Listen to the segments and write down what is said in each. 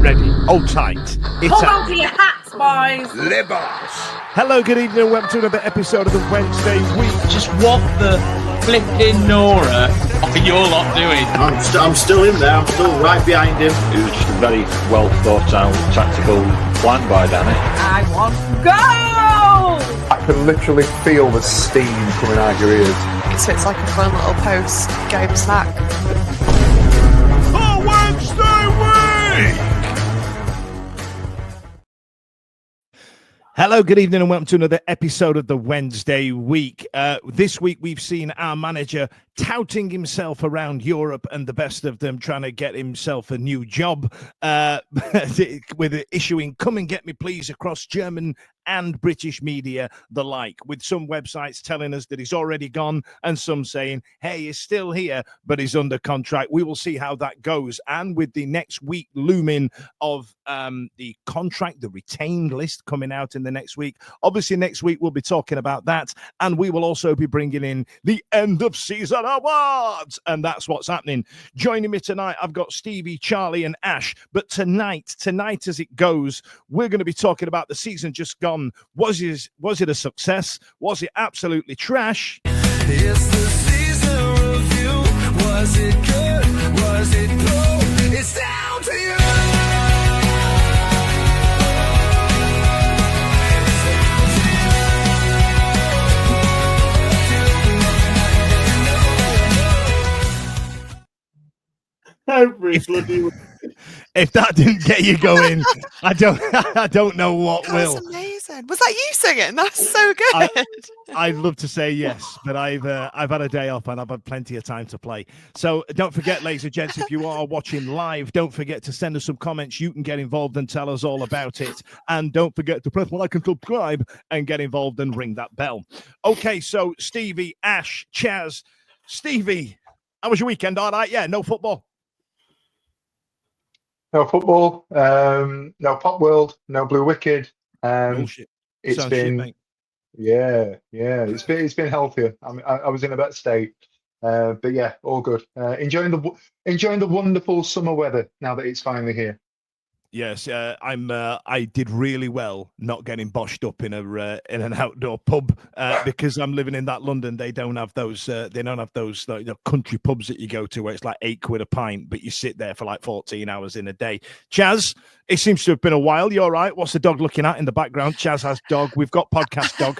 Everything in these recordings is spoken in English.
ready, hold tight. Hold on to your hats, boys. Libos. Hello, good evening, and welcome to another episode of the Wednesday Week. Just what the flipping Nora are you all lot doing? I'm still in there. I'm still right behind him. It was just a very well thought out tactical plan by Danny. I want to go! I can literally feel the steam coming out your ears. So it's like a fun little post-game snack. The Wednesday Week! Hello, good evening, and welcome to another episode of the Wednesday Week. This week, we've seen our manager touting himself around Europe and the best of them, trying to get himself a new job with issuing "Come and Get Me Please" across German and British media, the like, with some websites telling us that he's already gone and some saying, hey, he's still here, but he's under contract. We will see how that goes. And with the next week looming of the contract, the retained list coming out in the next week, obviously next week we'll be talking about that, and we will also be bringing in the end of season awards, and that's what's happening. Joining me tonight, I've got Stevie, Charlie, and Ash. But tonight as it goes, we're going to be talking about the season just gone. Was it a success? Was it absolutely trash? It's the season review. Was it good? Was it poor? It's down to you. If that didn't get you going, I don't know what will. That's amazing. Was that you singing? That's so good. I'd love to say yes, but I've had a day off and I've had plenty of time to play. So don't forget, ladies and gents, if you are watching live, don't forget to send us some comments. You can get involved and tell us all about it. And don't forget to press like and subscribe and get involved and ring that bell. Okay, so Stevie, Ash, Chaz, Stevie, how was your weekend? All right, yeah, no football. No football, no Pop World, no Blue Wicked. Bullshit. It's Sounds been, shit, mate. yeah. It's been healthier. I was in a better state, but yeah, all good. Enjoying the wonderful summer weather now that it's finally here. Yes, I did really well not getting boshed up in an outdoor pub because I'm living in that London. They don't have those. Country pubs that you go to where it's like £8 a pint, but you sit there for like 14 hours in a day. Chaz, it seems to have been a while. You all right? What's the dog looking at in the background? Chaz has dog. We've got podcast dog.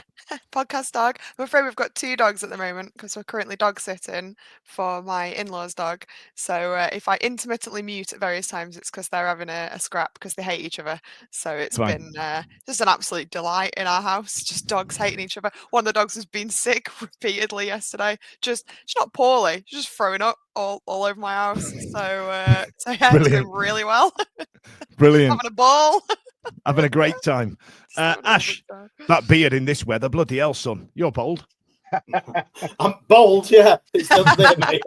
Podcast dog. I'm afraid we've got two dogs at the moment because we're currently dog sitting for my in-laws' dog. So if I intermittently mute at various times, it's because they're having a scrap because they hate each other. So it's been just an absolute delight in our house, just dogs hating each other. One of the dogs has been sick repeatedly yesterday. She's not poorly, she's just throwing up all over my house. So yeah, it's been really well. Brilliant. Having a ball. Having a great time. Ash, that beard in this weather, bloody hell, son. You're bold. I'm bold, yeah. It's not there, mate.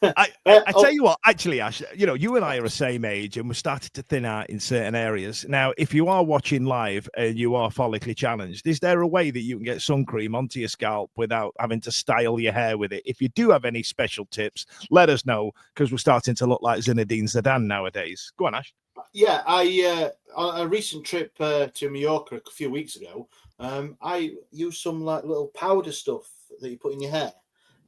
I tell you what, actually, Ash, you and I are the same age and we're starting to thin out in certain areas. Now, if you are watching live and you are follically challenged, is there a way that you can get sun cream onto your scalp without having to style your hair with it? If you do have any special tips, let us know, because we're starting to look like Zinedine Zidane nowadays. Go on, Ash. Yeah, I on a recent trip to Mallorca a few weeks ago, I used some like little powder stuff that you put in your hair.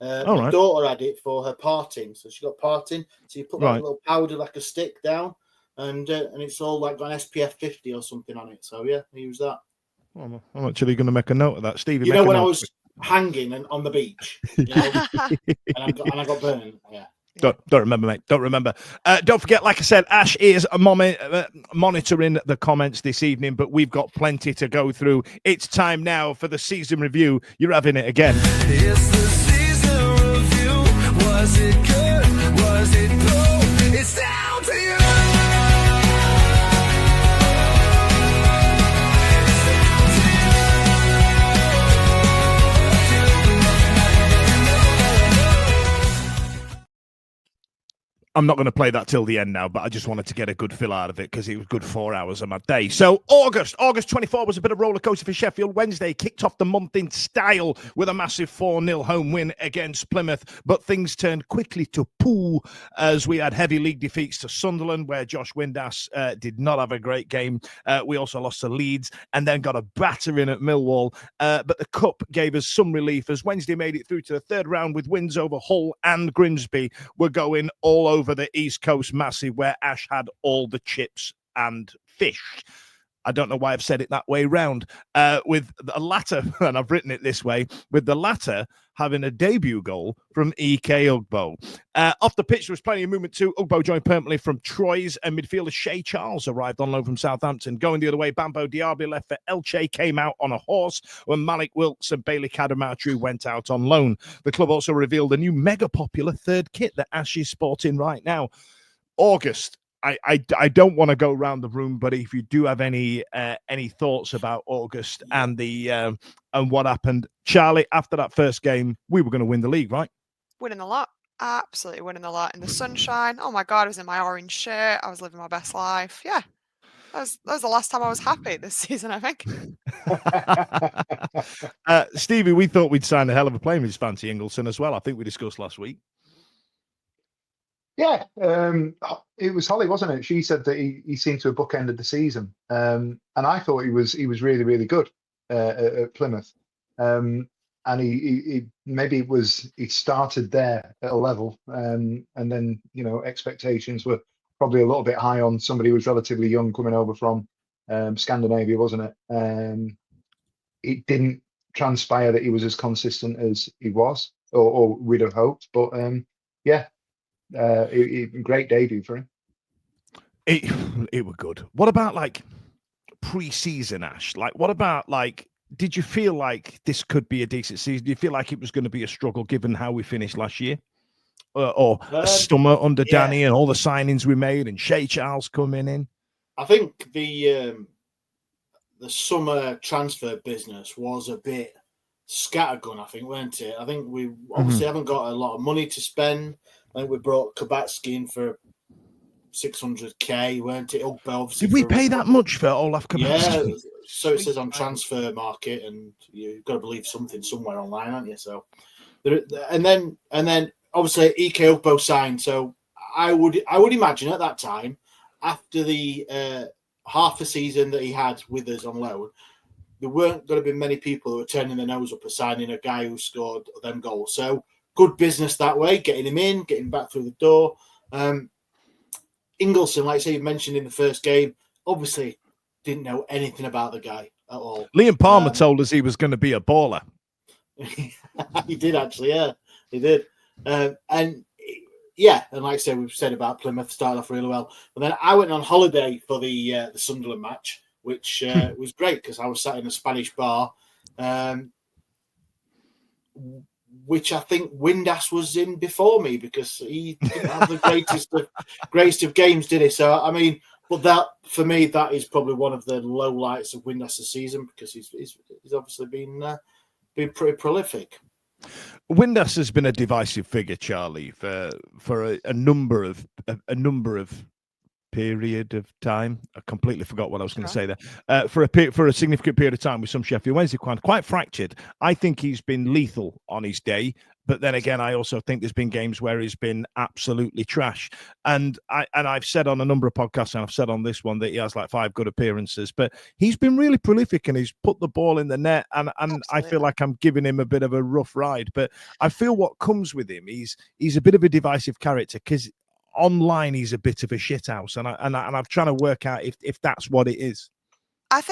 My daughter had it for her parting, so she got parting. So you put like a little powder, like a stick, down, and it's all like got an SPF 50 or something on it. So yeah, I use that. I'm actually going to make a note of that, Stevie. When I was hanging and on the beach, and I got burned. Yeah. Don't remember, mate. Don't remember. Don't forget, like I said, Ash is monitoring the comments this evening, but we've got plenty to go through. It's time now for the season review. You're having it again. It's the season review. Was it good? Was it poor? It's down to you. I'm not going to play that till the end now, but I just wanted to get a good fill out of it because it was good 4 hours of my day. So August 24 was a bit of roller coaster for Sheffield Wednesday. Kicked off the month in style with a massive 4-0 home win against Plymouth, but things turned quickly to poo as we had heavy league defeats to Sunderland, where Josh Windass did not have a great game. We also lost to Leeds and then got a battering at Millwall. But the Cup gave us some relief as Wednesday made it through to the third round with wins over Hull and Grimsby. We're going all over the East Coast Massive, where Ash had all the chips and fish. I don't know why I've said it that way round. With the latter, and I've written it this way, with the latter having a debut goal from EK Ugbo. Off the pitch, there was plenty of movement too. Ugbo joined permanently from Troyes, and midfielder Shay Charles arrived on loan from Southampton. Going the other way, Bambo Diaby left for Elche, came out on a horse, when Malik Wilkes and Bailey Kadamatru went out on loan. The club also revealed a new mega popular third kit that Ash is sporting right now. August. I don't want to go around the room, but if you do have any thoughts about August and the and what happened, Charlie, after that first game, we were going to win the league, right? Winning a lot. Absolutely winning a lot in the sunshine. Oh my God, I was in my orange shirt. I was living my best life. Yeah. That was the last time I was happy this season, I think. Stevie, we thought we'd sign a hell of a player with Fancy Ingleson as well. I think we discussed last week. Yeah, it was Holly, wasn't it? She said that he seemed to have bookended the season, and I thought he was really, really good at Plymouth, and he maybe he started there at a level, and then expectations were probably a little bit high on somebody who was relatively young coming over from Scandinavia, wasn't it? It didn't transpire that he was as consistent as he was, or we'd have hoped, but yeah. Great debut for him. It was good. What about like pre-season, Ash? Like, what about like? Did you feel like this could be a decent season? Do you feel like it was going to be a struggle given how we finished last year, or a summer under Danny and all the signings we made and Shay Charles coming in? I think the summer transfer business was a bit scattergun. I think, weren't it? I think we obviously haven't got a lot of money to spend. I think we brought Kabatsky in for 600k, weren't it? Did we pay that much for Olaf Kabatsky? Yeah, so it says on transfer market, and you've got to believe something somewhere online, haven't you? So, and then obviously Ike Ukbo signed. So I would imagine at that time, after the half a season that he had with us on loan, there weren't going to be many people who were turning their nose up at signing a guy who scored them goals. So good business that way, getting him in, getting back through the door. Ingleson, like I say, you mentioned in the first game, obviously didn't know anything about the guy at all. Liam Palmer told us he was going to be a baller. He did, actually, yeah. He did. And like I say, we've said about Plymouth, started off really well. And then I went on holiday for the Sunderland match, which was great because I was sat in a Spanish bar, which I think Windass was in before me because he didn't have the greatest of games, did he? So, I mean, but that, for me, that is probably one of the low lights of Windass's season because he's obviously been pretty prolific. Windass has been a divisive figure, Charlie, for a number of period of time. I completely forgot what I was going to say there. For a significant period of time with some Sheffield Wednesday quite fractured. I think he's been lethal on his day, but then again, I also think there's been games where he's been absolutely trash. And I've said on a number of podcasts, and I've said on this one that he has like 5 good appearances, but he's been really prolific and he's put the ball in the net. And I feel like I'm giving him a bit of a rough ride, but I feel what comes with him, he's a bit of a divisive character because online he's a bit of a shithouse, and I'm trying to work out if that's what it is. I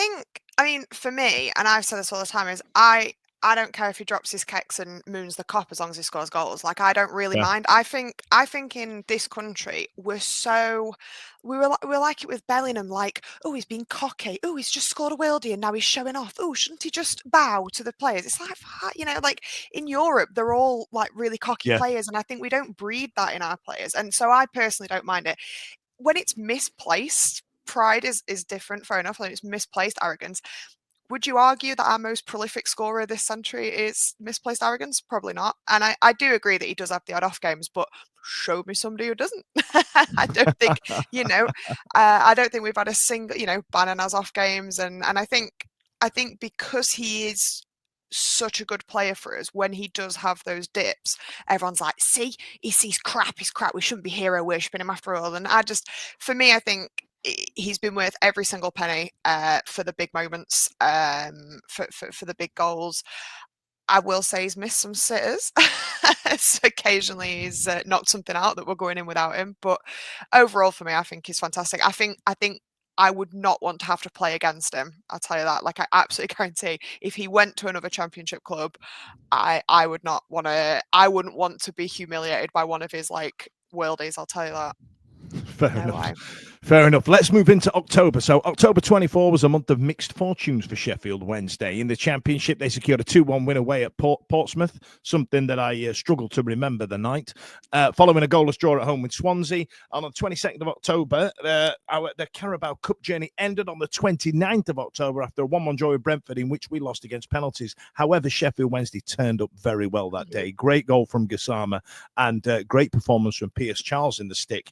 mean, for me, and I've said this all the time, is I don't care if he drops his kicks and moons the cop as long as he scores goals. Like, I don't really mind. I think in this country we were like it with Bellingham, like, oh, he's been cocky, oh, he's just scored a worldie and now he's showing off, oh, shouldn't he just bow to the players? It's like, like in Europe they're all like really cocky players, and I think we don't breed that in our players, and so I personally don't mind it when it's misplaced. Pride is different, fair enough, when it's misplaced arrogance. Would you argue that our most prolific scorer this century is misplaced arrogance? Probably not. And I do agree that he does have the odd off games, but show me somebody who doesn't. I don't think, I don't think we've had a single, Bannon has off games. And I think because he is such a good player for us, when he does have those dips, everyone's like, see, he's crap, we shouldn't be hero worshipping him after all. And for me, I think he's been worth every single penny for the big moments, for the big goals. I will say he's missed some sitters. So occasionally he's knocked something out that we're going in without him. But overall, for me, I think he's fantastic. I think I would not want to have to play against him. I'll tell you that. Like, I absolutely guarantee if he went to another championship club, I would not want to. I wouldn't want to be humiliated by one of his worldies. I'll tell you that. Fair enough. Let's move into October. So October 24 was a month of mixed fortunes for Sheffield Wednesday. In the Championship, they secured a 2-1 win away at Portsmouth, something that I struggled to remember the night. Following a goalless draw at home with Swansea. On the 22nd of October, the Carabao Cup journey ended on the 29th of October after a 1-1 draw with Brentford, in which we lost against penalties. However, Sheffield Wednesday turned up very well that day. Great goal from Gassama and great performance from Pierce Charles in the stick.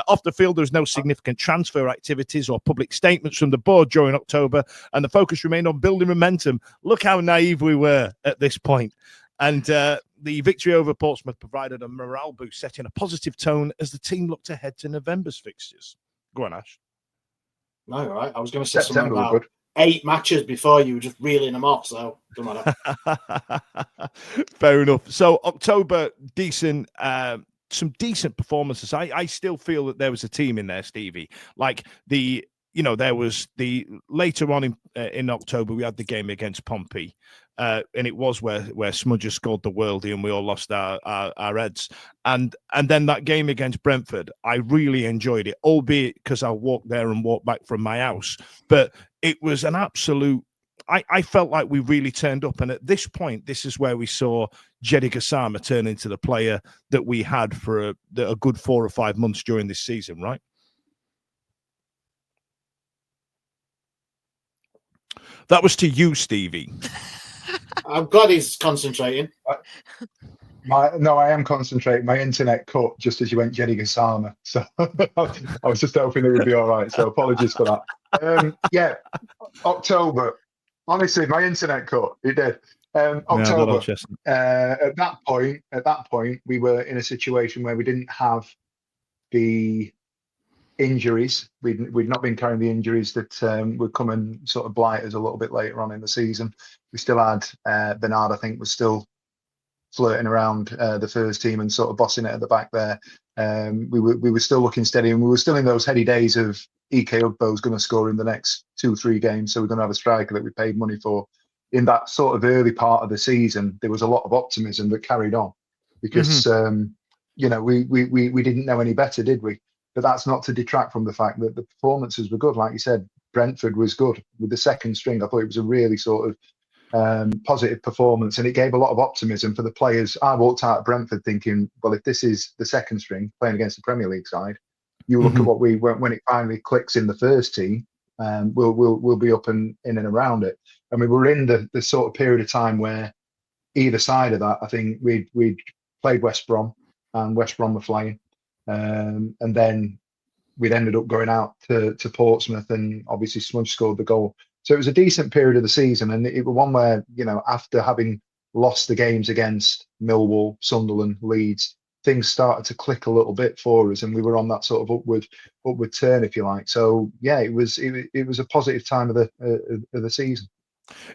Off the field, there was no significant transfer activities or public statements from the board during October, and the focus remained on building momentum. Look how naive we were at this point. And the victory over Portsmouth provided a morale boost, setting a positive tone as the team looked ahead to November's fixtures. Go on, Ash. No, all right. I was going to say September something about 8 matches before you were just reeling them off, so don't matter. Fair enough. So October, decent. Some decent performances. I still feel that there was a team in there, Stevie. Like there was the later on in October we had the game against Pompey, and it was where Smudger scored the worldie and we all lost our heads. And then that game against Brentford, I really enjoyed it, albeit because I walked there and walked back from my house. But it was an absolute. I felt like we really turned up, and at this point, this is where we saw Jeddy Gassama turn into the player that we had for a good 4 or 5 months during this season, right? That was to you, Stevie. I'm glad he's concentrating. I am concentrating. My internet cut just as you went Jeddy Gassama, so I was just hoping it would be all right. So apologies for that. October. Honestly, my internet cut. It did. October. At that point, we were in a situation where we didn't have the injuries. We'd not been carrying the injuries that would come and sort of blight us a little bit later on in the season. We still had Bernard, I think, was still flirting around the first team and sort of bossing it at the back there. We were still looking steady, and we were still in those heady days of EK Ugbo's going to score in the next 2-3 games, so we're going to have a striker that we paid money for. In that sort of early part of the season, there was a lot of optimism that carried on because we didn't know any better, did we? But that's not to detract from the fact that the performances were good. Like you said, Brentford was good with the second string. I thought it was a really sort of positive performance, and it gave a lot of optimism for the players. I walked out of Brentford thinking, well, if this is the second string playing against the Premier League side, you look at what when it finally clicks in the first team, we'll be up and in and around it. And we were in the sort of period of time where either side of that, I think we'd played West Brom, and West Brom were flying, and then we'd ended up going out to Portsmouth, and obviously Smudge scored the goal. So it was a decent period of the season, and it was one where, after having lost the games against Millwall, Sunderland, Leeds, things started to click a little bit for us, and we were on that sort of upward turn, if you like. So yeah, it was a positive time of the season.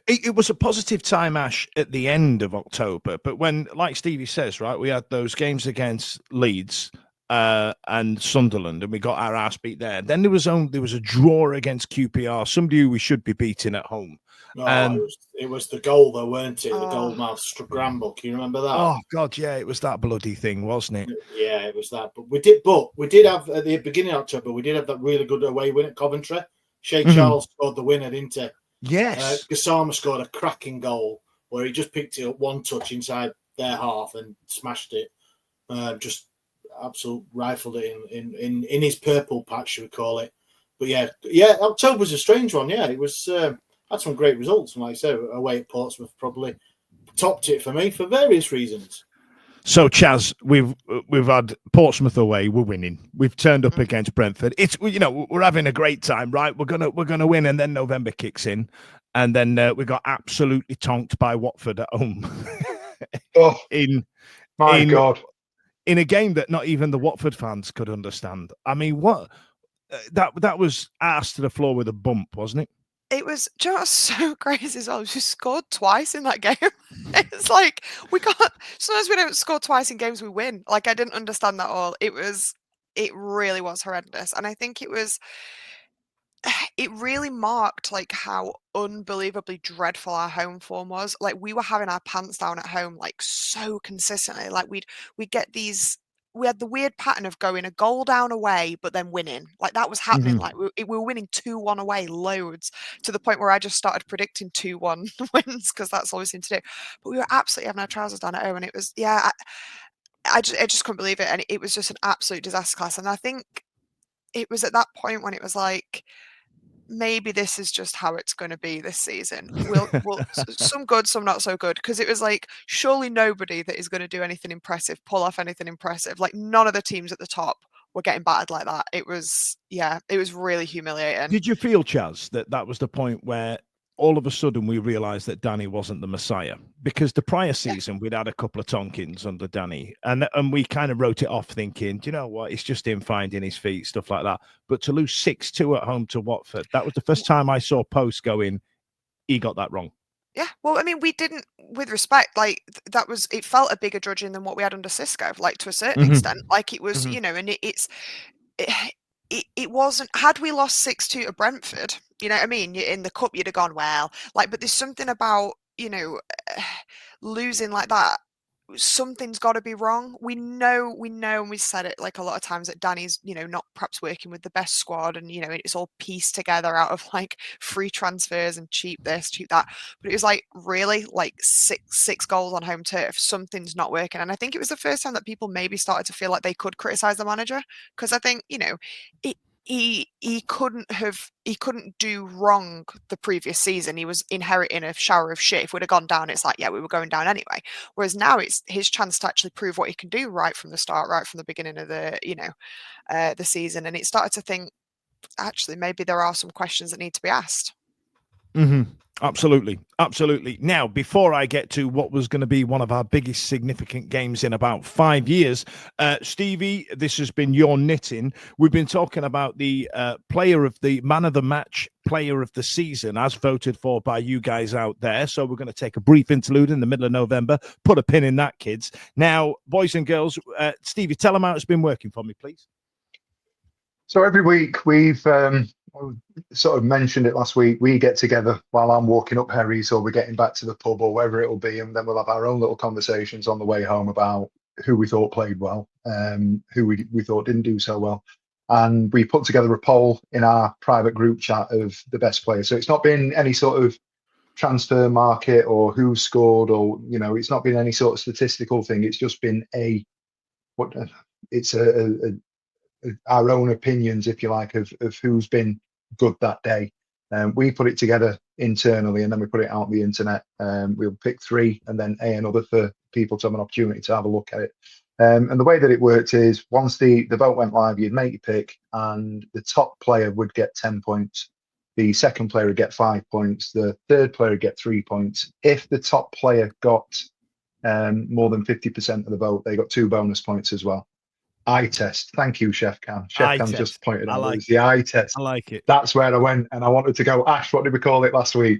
It was a positive time, Ash, at the end of October, but when, like Stevie says, right, we had those games against Leeds and Sunderland, and we got our ass beat there. Then there was a draw against QPR, somebody who we should be beating at home. It was the goal, though, weren't it? The goal mouth scramble. Can you remember that? Oh God, yeah, it was that bloody thing, wasn't it? Yeah, it was that. But we did have at the beginning of October, we did have that really good away win at Coventry. Shea Charles scored the winner, didn't he? Yes. Gassama scored a cracking goal where he just picked it up one touch inside their half and smashed it. Just absolute rifled it in his purple patch, should we call it? But yeah, October was a strange one. Yeah, it was. had some great results. And like I said, away at Portsmouth probably topped it for me for various reasons. So, Chaz, we've had Portsmouth away. We're winning. We've turned up against Brentford. It's we're having a great time, right? We're gonna win, and then November kicks in, and then we got absolutely tonked by Watford at home. Oh, in God! In a game that not even the Watford fans could understand. I mean, what that was ass to the floor with a bump, wasn't it? It was just so crazy as well. We scored twice in that game. It's like sometimes we don't score twice in games we win. Like I didn't understand that all. It really was horrendous. And I think it really marked like how unbelievably dreadful our home form was. Like we were having our pants down at home like so consistently. Like we'd get these. We had the weird pattern of going a goal down away, but then winning. Like that was happening. Like we were winning 2-1 away loads, to the point where I just started predicting 2-1 wins because that's all we seemed to do. But we were absolutely having our trousers down at home, and it was I just couldn't believe it, and it was just an absolute disaster class. And I think it was at that point when it was like, maybe this is just how it's going to be this season. We'll some good, some not so good, because it was like surely nobody that is going to do anything impressive, pull off anything impressive. Like none of the teams at the top were getting battered like that. It was really humiliating. Did you feel, Chaz, that was the point where all of a sudden we realised that Danny wasn't the Messiah? Because the prior season we'd had a couple of tonkins under Danny, and we kind of wrote it off thinking, do you know what, it's just him finding his feet, stuff like that. But to lose 6-2 at home to Watford, that was the first time I saw posts going, he got that wrong. Yeah, well, I mean, we didn't, with respect, like it felt a bigger drudging than what we had under Cisco, like to a certain extent. Like it was, and it wasn't. Had we lost 6-2 to Brentford, you know what I mean? In the cup, you'd have gone well. Like, but there's something about losing like that. Something's got to be wrong. We know, and we said it like a lot of times that Danny's, not perhaps working with the best squad, and it's all pieced together out of like free transfers and cheap this, cheap that. But it was like really like six goals on home turf. Something's not working, and I think it was the first time that people maybe started to feel like they could criticize the manager, because I think he couldn't do wrong the previous season. He was inheriting a shower of shit. If we'd have gone down, it's like, yeah, we were going down anyway. Whereas now it's his chance to actually prove what he can do right from the start, right from the beginning of the the season. And it started to think, actually, maybe there are some questions that need to be asked. Absolutely. Now, before I get to what was going to be one of our biggest significant games in about 5 years, Stevie, this has been your knitting. We've been talking about the man of the match, player of the season, as voted for by you guys out there. So we're going to take a brief interlude in the middle of November. Put a pin in that, kids. Now, boys and girls, Stevie, tell them how it's been working for me, please. So every week we've sort of mentioned it last week. We get together while I'm walking up Herries, or we're getting back to the pub, or wherever it will be, and then we'll have our own little conversations on the way home about who we thought played well, who we thought didn't do so well. And we put together a poll in our private group chat of the best players. So it's not been any sort of transfer market or who scored, or it's not been any sort of statistical thing. It's just been our own opinions, if you like, of who's been good that day. We put it together internally, and then we put it out on the internet. We'll pick 3 and then another for people to have an opportunity to have a look at it. And the way that it worked is, once the vote went live, you'd make your pick, and the top player would get 10 points. The second player would get 5 points. The third player would get 3 points. If the top player got more than 50% of the vote, they got 2 bonus points as well. Eye test. Thank you, Chef Cam. Chef Cam just pointed out it was the eye test. I like it. That's where I went, and I wanted to go, Ash, what did we call it last week?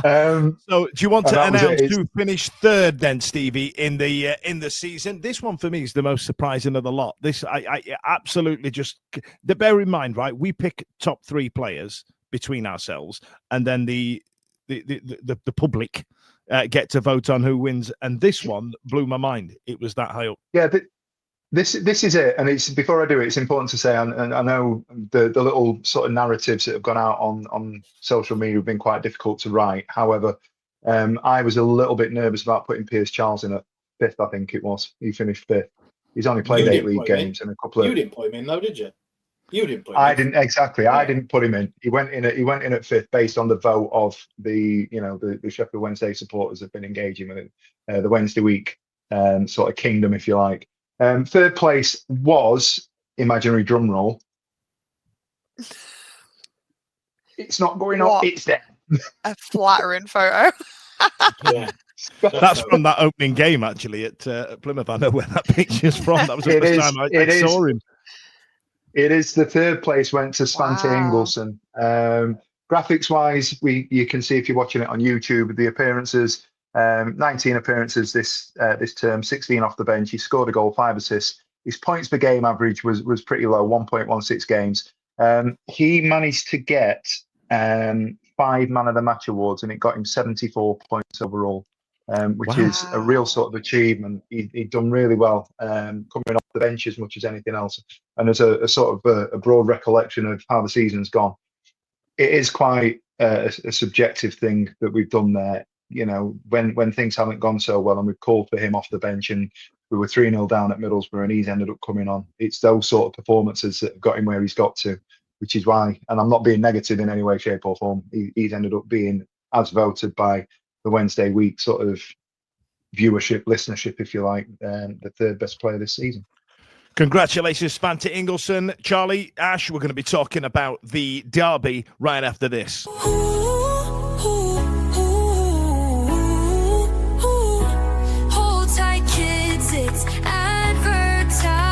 So do you want to announce who finished third then, Stevie, in the season? This one for me is the most surprising of the lot. This I absolutely just bear in mind, right? We pick top 3 players between ourselves, and then the public get to vote on who wins. And this one blew my mind. It was that high up. Yeah. This is it, and it's, before I do it, it's important to say, and I know the little sort of narratives that have gone out on social media have been quite difficult to write. However, I was a little bit nervous about putting Piers Charles in at 5th. I think it was. He finished 5th. He's only played 8 league games and a couple of. You didn't put him in though, did you? You didn't put him I in. didn't exactly. Yeah. I didn't put him in. He went in at fifth based on the vote of the Sheffield Wednesday supporters have been engaging with it, the Wednesday week sort of kingdom, if you like. Third place was imaginary drum roll. It's not going up. What? It's there. A flattering photo. Yeah. That's from that opening game, actually, at Plymouth. I know where that picture's from. That was the first time I saw him. It is. The third place went to Svante Ingolson. Graphics wise, you can see if you're watching it on YouTube, the appearances, 19 appearances this term, 16 off the bench. He scored a goal, 5 assists. His points per game average was pretty low, 1.16 games. He managed to get 5 man of the match awards, and it got him 74 points overall, which is a real sort of achievement. He'd done really well coming off the bench as much as anything else. And as a sort of a broad recollection of how the season's gone, it is quite a subjective thing that we've done there. You know, when things haven't gone so well and we've called for him off the bench and we were 3-0 down at Middlesbrough and he's ended up coming on. It's those sort of performances that have got him where he's got to, which is why, and I'm not being negative in any way, shape or form, he's ended up being, as voted by the Wednesday week sort of viewership, listenership, if you like, the third best player this season. Congratulations, Svante Ingolson. Charlie, Ash, we're going to be talking about the derby right after this. Hold tight, kids, it's advert time.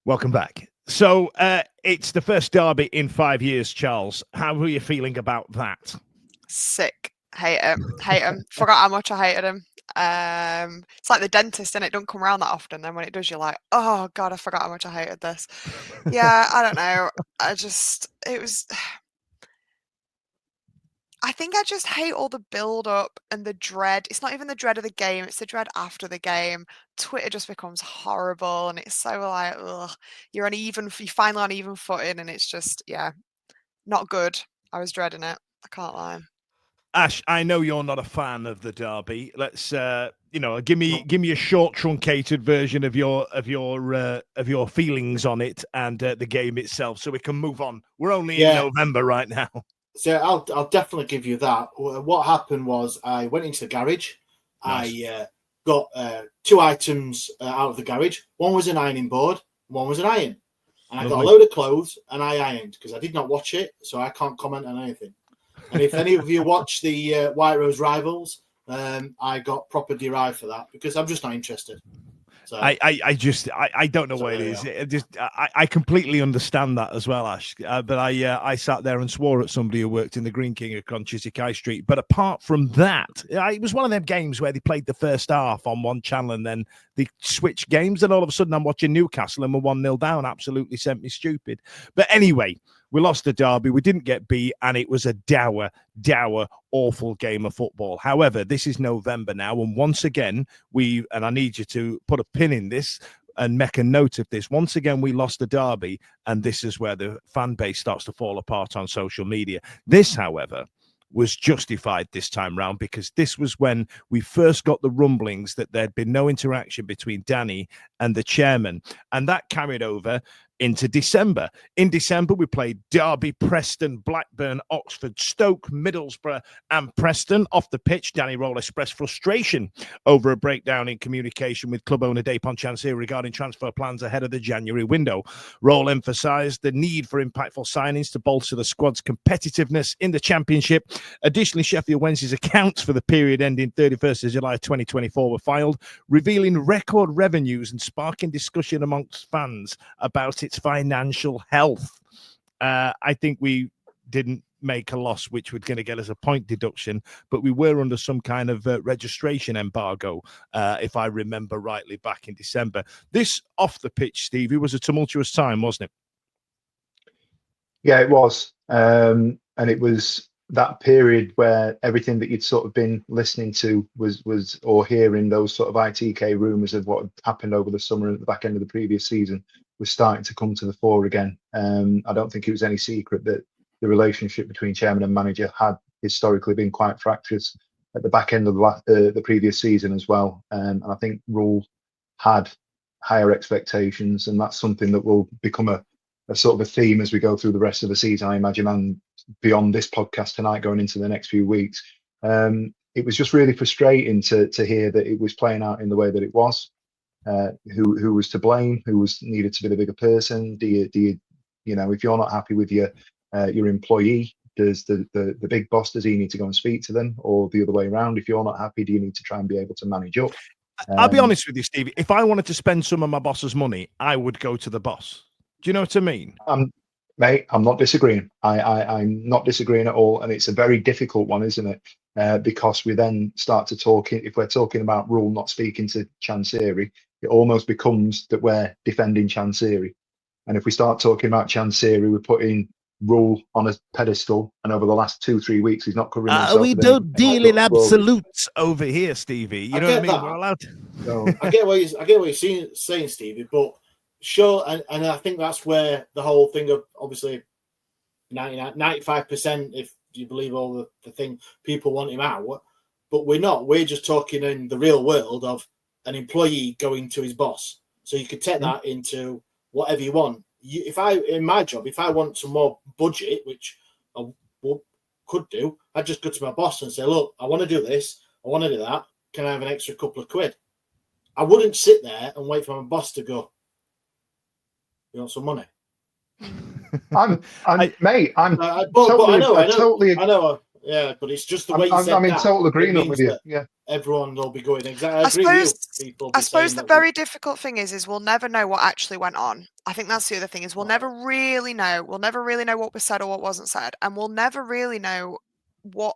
Welcome back. So it's the first derby in 5 years, Charles. How are you feeling about that? Sick. Hate him. Forgot how much I hated him. It's like the dentist, and it don't come around that often. Then when it does, you're like, oh God, I forgot how much I hated this. Yeah, I don't know. I think I just hate all the build up and the dread. It's not even the dread of the game, it's the dread after the game. Twitter just becomes horrible, and it's so like, ugh, you're finally on even footing, and it's just, yeah, not good. I was dreading it. I can't lie. Ash, I know you're not a fan of the derby. Let's, give me a short, truncated version of your feelings on it and the game itself, so we can move on. We're only in November right now. So I'll definitely give you that. What happened was I went into the garage. Nice. I got 2 items out of the garage. One was an ironing board. One was an iron. And I got a load of clothes and I ironed because I did not watch it, so I can't comment on anything. And if any of you watch the White Rose Rivals, I got proper derived for that because I'm just not interested. So, I don't know what it is. I completely understand that as well, Ash. But I sat there and swore at somebody who worked in the Green King on Chiswick High Street. But apart from that, it was one of them games where they played the first half on one channel and then they switched games. And all of a sudden, I'm watching Newcastle and we're 1-0 down. Absolutely sent me stupid. But anyway, we lost the derby. We didn't get beat, and it was a dour, awful game of football. However, this is November now, and once again, and I need you to put a pin in this and make a note of this. Once again, we lost the derby, and this is where the fan base starts to fall apart on social media. This, however, was justified this time round because this was when we first got the rumblings that there'd been no interaction between Danny and the chairman, and that carried over into December. In December, we played Derby, Preston, Blackburn, Oxford, Stoke, Middlesbrough, and Preston. Off the pitch, Danny Röhl expressed frustration over a breakdown in communication with club owner Dave Ponchansir regarding transfer plans ahead of the January window. Röhl emphasised the need for impactful signings to bolster the squad's competitiveness in the Championship. Additionally, Sheffield Wednesday's accounts for the period ending 31st of July 2024 were filed, revealing record revenues and sparking discussion amongst fans about its financial health. I think we didn't make a loss, which was going to get us a point deduction, but we were under some kind of registration embargo, if I remember rightly, back in December. This off the pitch, Stevie, was a tumultuous time, wasn't it? Yeah, it was. And it was that period where everything that you'd sort of been listening to was or hearing those sort of ITK rumours of what had happened over the summer at the back end of the previous season was starting to come to the fore again. I don't think it was any secret that the relationship between chairman and manager had historically been quite fractious at the back end of the previous season as well. And I think Röhl had higher expectations, and that's something that will become a sort of a theme as we go through the rest of the season, I imagine, and beyond this podcast tonight, going into the next few weeks. It was just really frustrating to hear that it was playing out in the way that it was. Who was to blame? Who was needed to be the bigger person? Do you if you're not happy with your employee, does the big boss, does he need to go and speak to them, or the other way around? If you're not happy, do you need to try and be able to manage up? I'll be honest with you, Stevie. If I wanted to spend some of my boss's money, I would go to the boss. Do you know what I mean? Mate, I'm not disagreeing. I'm not disagreeing at all, and it's a very difficult one, isn't it? Because we then start to talk. If we're talking about Röhl not speaking to Chansiri, it almost becomes that we're defending Chansiri. And if we start talking about Chansiri, we're putting Röhl on a pedestal, and over the last 2-3 weeks, he's not covering himself. We don't deal in absolutes over here, Stevie. You know what I mean? That. We're allowed to. So, I get what you're saying, Stevie, but sure, and I think that's where the whole thing of obviously 95%, if you believe all the thing, people want him out, but we're not. We're just talking in the real world of an employee going to his boss. So you could take that into whatever you want. In my job, if I want some more budget, which I could do, I'd just go to my boss and say, look, I want to do this, I want to do that. Can I have an extra couple of quid? I wouldn't sit there and wait for my boss to go, you want some money? I'm totally. I know. Yeah, but it's just the way you said I'm in that, total agreement with you. Yeah, everyone will be going exactly. I suppose the very difficult thing is we'll never know what actually went on. I think that's the other thing, is we'll never really know. We'll never really know what was said or what wasn't said, and we'll never really know what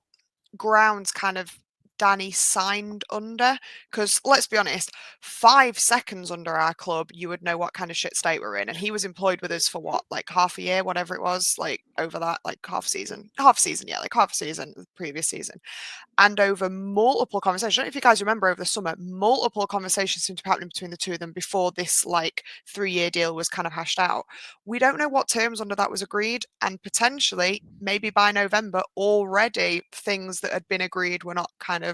grounds kind of Danny signed under, because let's be honest, 5 seconds under our club, you would know what kind of shit state we're in. And he was employed with us for what, like half a year, whatever it was, like over that, like half season, the previous season. And over multiple conversations, I don't know if you guys remember over the summer, multiple conversations seemed to be happening between the two of them before this like 3-year deal was kind of hashed out. We don't know what terms under that was agreed, and potentially maybe by November already things that had been agreed were not kind of,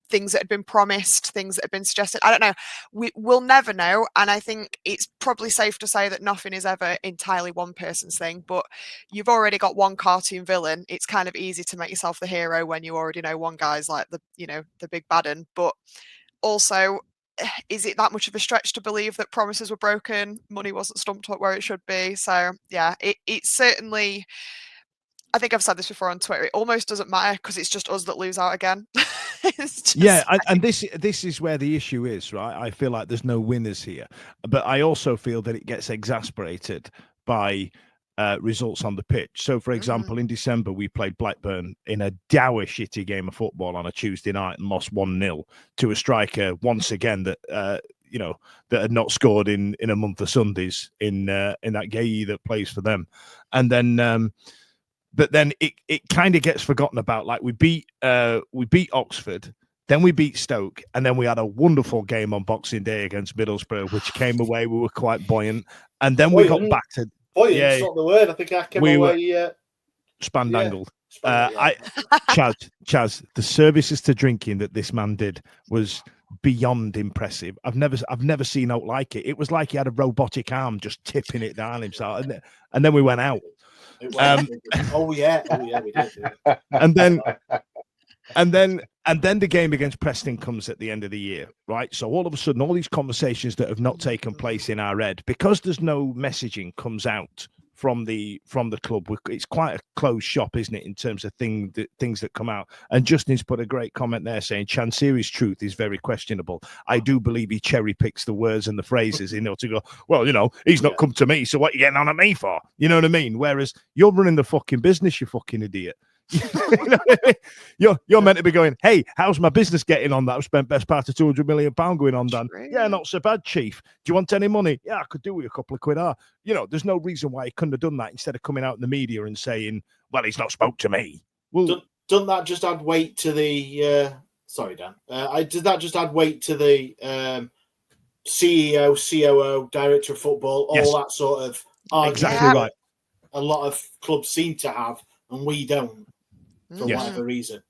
things that had been promised, things that had been suggested. I don't know. We'll never know. And I think it's probably safe to say that nothing is ever entirely one person's thing, but you've already got one cartoon villain. It's kind of easy to make yourself the hero when you already know one guy's like the big bad un. But also, is it that much of a stretch to believe that promises were broken, money wasn't stumped up where it should be? So yeah, it's certainly, I think I've said this before on Twitter, it almost doesn't matter because it's just us that lose out again. And this is where the issue is, right? I feel like there's no winners here, but I also feel that it gets exasperated by results on the pitch. So, for example, in December, we played Blackburn in a dour shitty game of football on a Tuesday night and lost 1-0 to a striker once again that that had not scored in a month of Sundays in that Gay that plays for them, and then. But then it kind of gets forgotten about. Like we beat Oxford, then we beat Stoke, and then we had a wonderful game on Boxing Day against Middlesbrough, which came away. We were quite buoyant, and then we got back to buoyant's not the word. I think I came away spandangled. Chaz, the services to drinking that this man did was beyond impressive. I've never seen out like it. It was like he had a robotic arm just tipping it down himself, and then we went out. We did. And then the game against Preston comes at the end of the year, right? So all of a sudden, all these conversations that have not taken place in our head, because there's no messaging comes out from the club. It's quite a closed shop, isn't it, in terms of things that come out. And Justin's put a great comment there saying Chansiri's truth is very questionable. I do believe he cherry picks the words and the phrases, to go, well, he's not come to me, so what are you getting on at me for? You know what I mean? Whereas you're running the fucking business, you fucking idiot. You're meant to be going, hey, how's my business getting on that I've spent best part of £200 million going on, Dan? Yeah, not so bad, chief. Do you want any money? Yeah, I could do with a couple of quid. There's no reason why he couldn't have done that instead of coming out in the media and saying, well, he's not spoke to me. Well, doesn't that just add weight to the sorry, Dan, did that just add weight to the CEO, COO, director of football, all that sort of argument? Exactly right. A lot of clubs seem to have, and we don't. For whatever reason.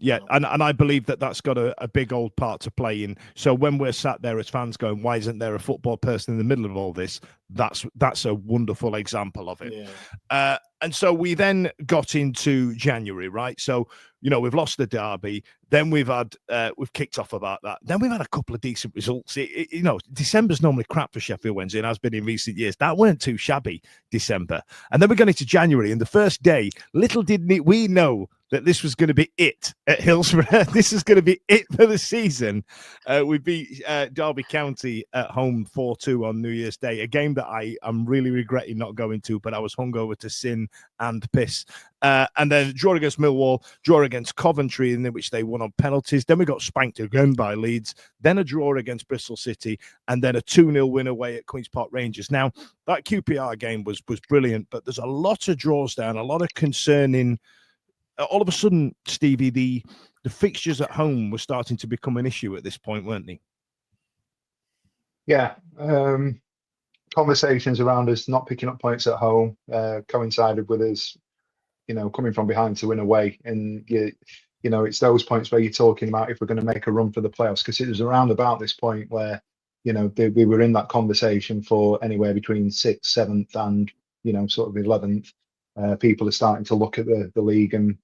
Yeah, and I believe that that's got a big old part to play in. So when we're sat there as fans going, why isn't there a football person in the middle of all this? That's a wonderful example of it. Yeah. And so we then got into January, right? So, we've lost the derby. Then we've kicked off about that. Then we've had a couple of decent results. December's normally crap for Sheffield Wednesday and has been in recent years. That weren't too shabby, December. And then we're going into January, and the first day, little did we know that this was going to be it at Hillsborough. This is going to be it for the season. We beat Derby County at home 4-2 on New Year's Day, a game that I am really regretting not going to, but I was hungover to sin and piss. And then draw against Millwall, draw against Coventry, in which they won on penalties. Then we got spanked again by Leeds. Then a draw against Bristol City, and then a 2-0 win away at Queen's Park Rangers. Now, that QPR game was brilliant, but there's a lot of draws down, a lot of concerning. All of a sudden, Stevie, the fixtures at home were starting to become an issue at this point, weren't they? Yeah. Conversations around us not picking up points at home coincided with us, coming from behind to win away. And, it's those points where you're talking about if we're going to make a run for the playoffs, because it was around about this point where, we were in that conversation for anywhere between 6th, 7th and, sort of 11th. People are starting to look at the league and,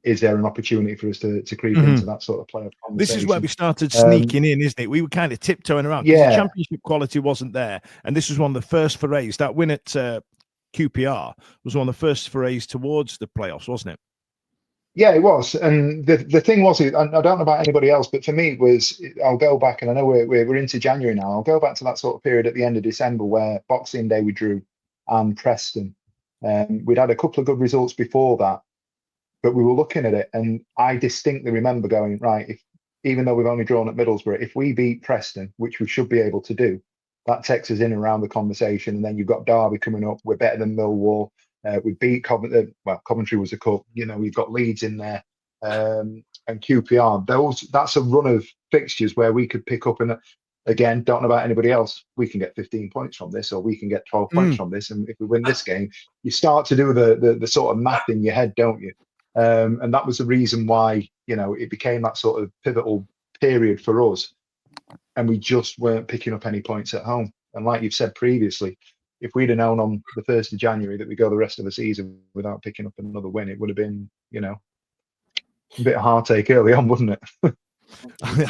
is there an opportunity for us to creep into that sort of playoff conversation? This is where we started sneaking in, isn't it? We were kind of tiptoeing around because the championship quality wasn't there. And this was one of the first forays. That win at QPR was one of the first forays towards the playoffs, wasn't it? Yeah, it was. And the thing was, I don't know about anybody else, but for me, it was, I'll go back, and I know we're into January now. I'll go back to that sort of period at the end of December where Boxing Day we drew and Preston. We'd had a couple of good results before that, but we were looking at it, and I distinctly remember going, right, even though we've only drawn at Middlesbrough, if we beat Preston, which we should be able to do, that takes us in and around the conversation. And then you've got Derby coming up. We're better than Millwall. We beat Coventry. Well, Coventry was a cup. We've got Leeds in there, and QPR. That's a run of fixtures where we could pick up. And again, don't know about anybody else. We can get 15 points from this, or we can get 12 points from this. And if we win this game, you start to do the sort of math in your head, don't you? And that was the reason why, it became that sort of pivotal period for us. And we just weren't picking up any points at home. And like you've said previously, if we'd have known on the 1st of January that we go the rest of the season without picking up another win, it would have been, a bit of heartache early on, wouldn't it?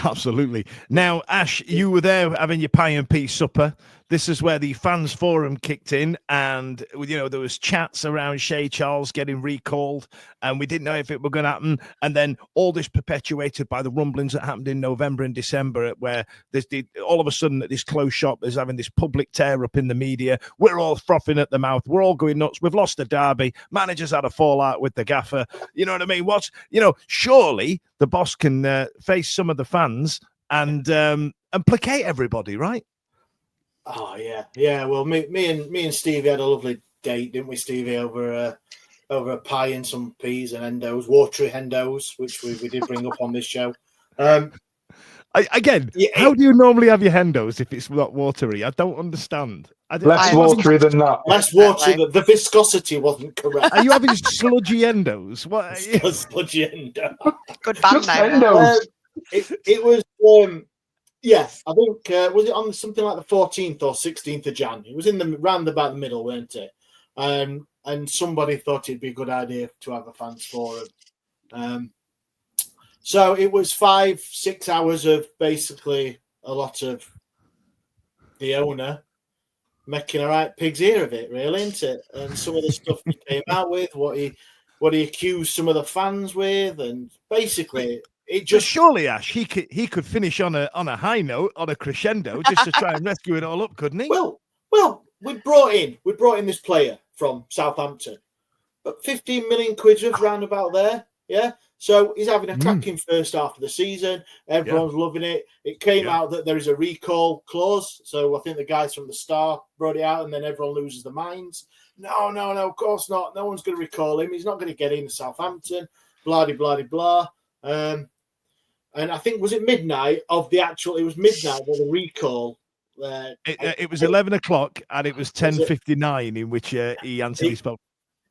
Absolutely. Now, Ash, you were there having your pie and peas supper. This is where the fans forum kicked in, and there was chats around Shay Charles getting recalled, and we didn't know if it were going to happen. And then all this perpetuated by the rumblings that happened in November and December, where all of a sudden at this closed shop is having this public tear up in the media. We're all frothing at the mouth. We're all going nuts. We've lost the derby. Managers had a fallout with the gaffer. You know what I mean? Surely the boss can face some of the fans and placate everybody, right? Oh yeah. Well, me and Stevie had a lovely date, didn't we, Stevie? Over a pie and some peas and endos, watery hendos, which we did bring up on this show. How do you normally have your hendos if it's not watery? I don't understand. Less watery than that. Less watery. The viscosity wasn't correct. Are you having sludgy endos? What? Sludgy endo. Good band name. Endos. It was. I think was it on something like the 14th or 16th of Jan? It was round about the middle, weren't it? And somebody thought it'd be a good idea to have a fans forum. So it was 5-6 hours of basically a lot of the owner making a right pig's ear of it, really, isn't it? And some of the stuff he came out with, what he accused some of the fans with, and basically. It just surely, Ash, he could finish on a high note, on a crescendo, just to try and rescue it all up, couldn't he? Well, we brought in this player from Southampton, but 15 million quid just round about there, yeah. So he's having a cracking first half of the season. Everyone's loving it. It came out that there is a recall clause, so I think the guys from the Star brought it out, and then everyone loses their minds. No, of course not. No one's going to recall him. He's not going to get into Southampton. Blah blah blah. And I think, was it midnight of the actual? It was midnight of the recall. It was 11 o'clock, and it was 10:59 in which he answered his phone.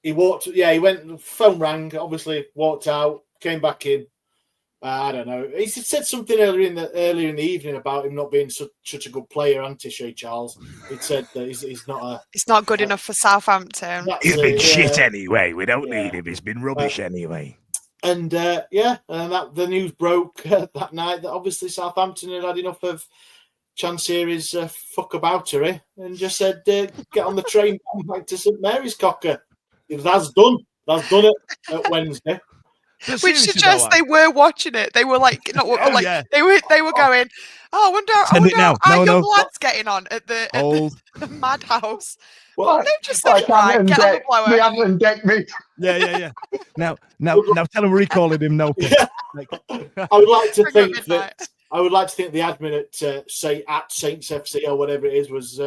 He walked. Yeah, he went. Phone rang. Obviously, walked out. came back in. I don't know. He said something earlier in the evening about him not being such a good player, anti Charles. He said that he's not It's not good enough for Southampton. He's been shit anyway. We don't need him. He's been rubbish anyway. And and the news broke that night that obviously Southampton had enough of Chansiri's fuckaboutery and just said, "Get on the train back to St Mary's, Cocker." That's done. That's done it at Wednesday. Which suggests they were watching it. They were like, they were going, "Oh, I wonder how our young lad's getting on at the madhouse." Well, no, just said it right. Get on the blower. They haven't decked me. Yeah. Now tell him we're recalling him. No, I would like to think that. I would like to think the admin at Saints FC or whatever it is was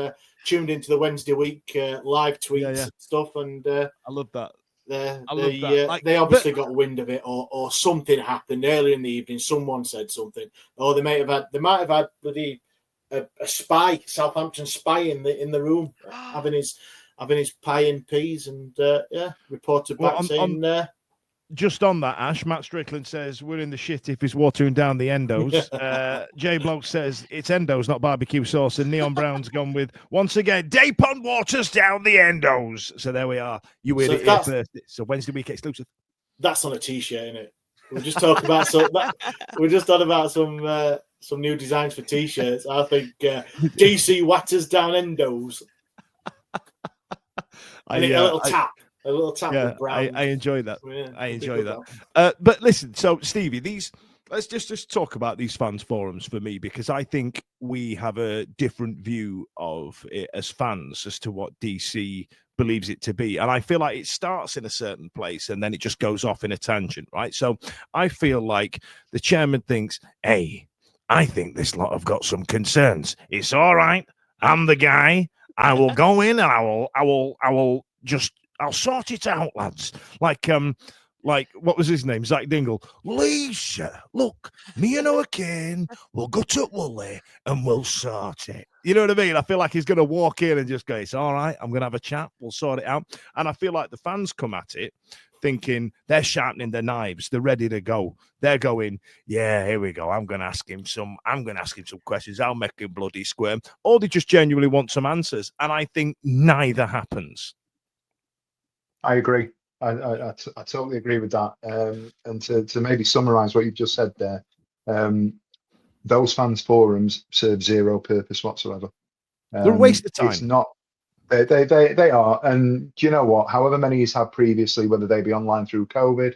tuned into the Wednesday week live tweets and stuff, and I love that. They obviously got wind of it, or something happened earlier in the evening. Someone said something, or they might have had bloody a spy, Southampton spy in the room, having his pie and peas, and reported back saying. Just on that, Ash, Matt Strickland says we're in the shit if he's watering down the endos. Jay Bloke says it's endos, not barbecue sauce. And Neon Brown's gone with, once again, Dapon waters down the endos. So there we are. You heard it here first. It's a Wednesday week exclusive. That's on a t-shirt, isn't it? We're just talking about we're just on about some new designs for t-shirts. I think DC waters down endos. A little tap. A little tap of brown. I enjoy that. Yeah, I enjoy that. But listen, so Stevie, let's just talk about these fans forums for me, because I think we have a different view of it as fans as to what DC believes it to be. And I feel like it starts in a certain place and then it just goes off in a tangent, right? So I feel like the chairman thinks, hey, I think this lot have got some concerns. It's all right. I'm the guy. I will go in and I'll sort it out, lads. Like what was his name? Zach Dingle. Lisa, look, me and O'Kane will go to Woolley and we'll sort it. You know what I mean? I feel like he's going to walk in and just go, it's all right. I'm going to have a chat. We'll sort it out. And I feel like the fans come at it thinking they're sharpening their knives. They're ready to go. They're going, yeah, here we go. I'm going to ask him some questions. I'll make him bloody squirm. Or they just genuinely want some answers. And I think neither happens. I agree. I totally agree with that. And to maybe summarize what you've just said there, those fans forums serve zero purpose whatsoever. They're a waste of time. It's not. They are. And do you know what? However many he's had previously, whether they be online through COVID,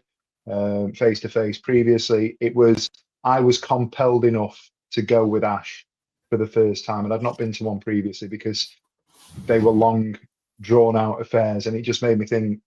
face to face previously, I was compelled enough to go with Ash for the first time, and I'd not been to one previously because they were long, drawn out affairs, and it just made me think.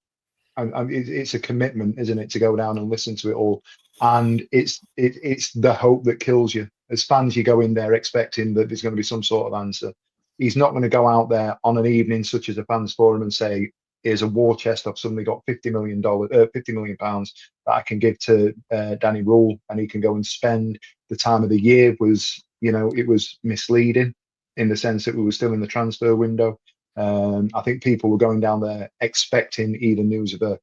It's a commitment, isn't it, to go down and listen to it all? And it's the hope that kills you. As fans, you go in there expecting that there's going to be some sort of answer. He's not going to go out there on an evening such as a fans forum and say, "Here's a war chest. I've suddenly got £50 million that I can give to Danny Röhl, and he can go and spend." The time of the year was, it was misleading in the sense that we were still in the transfer window. I think people were going down there expecting either news of a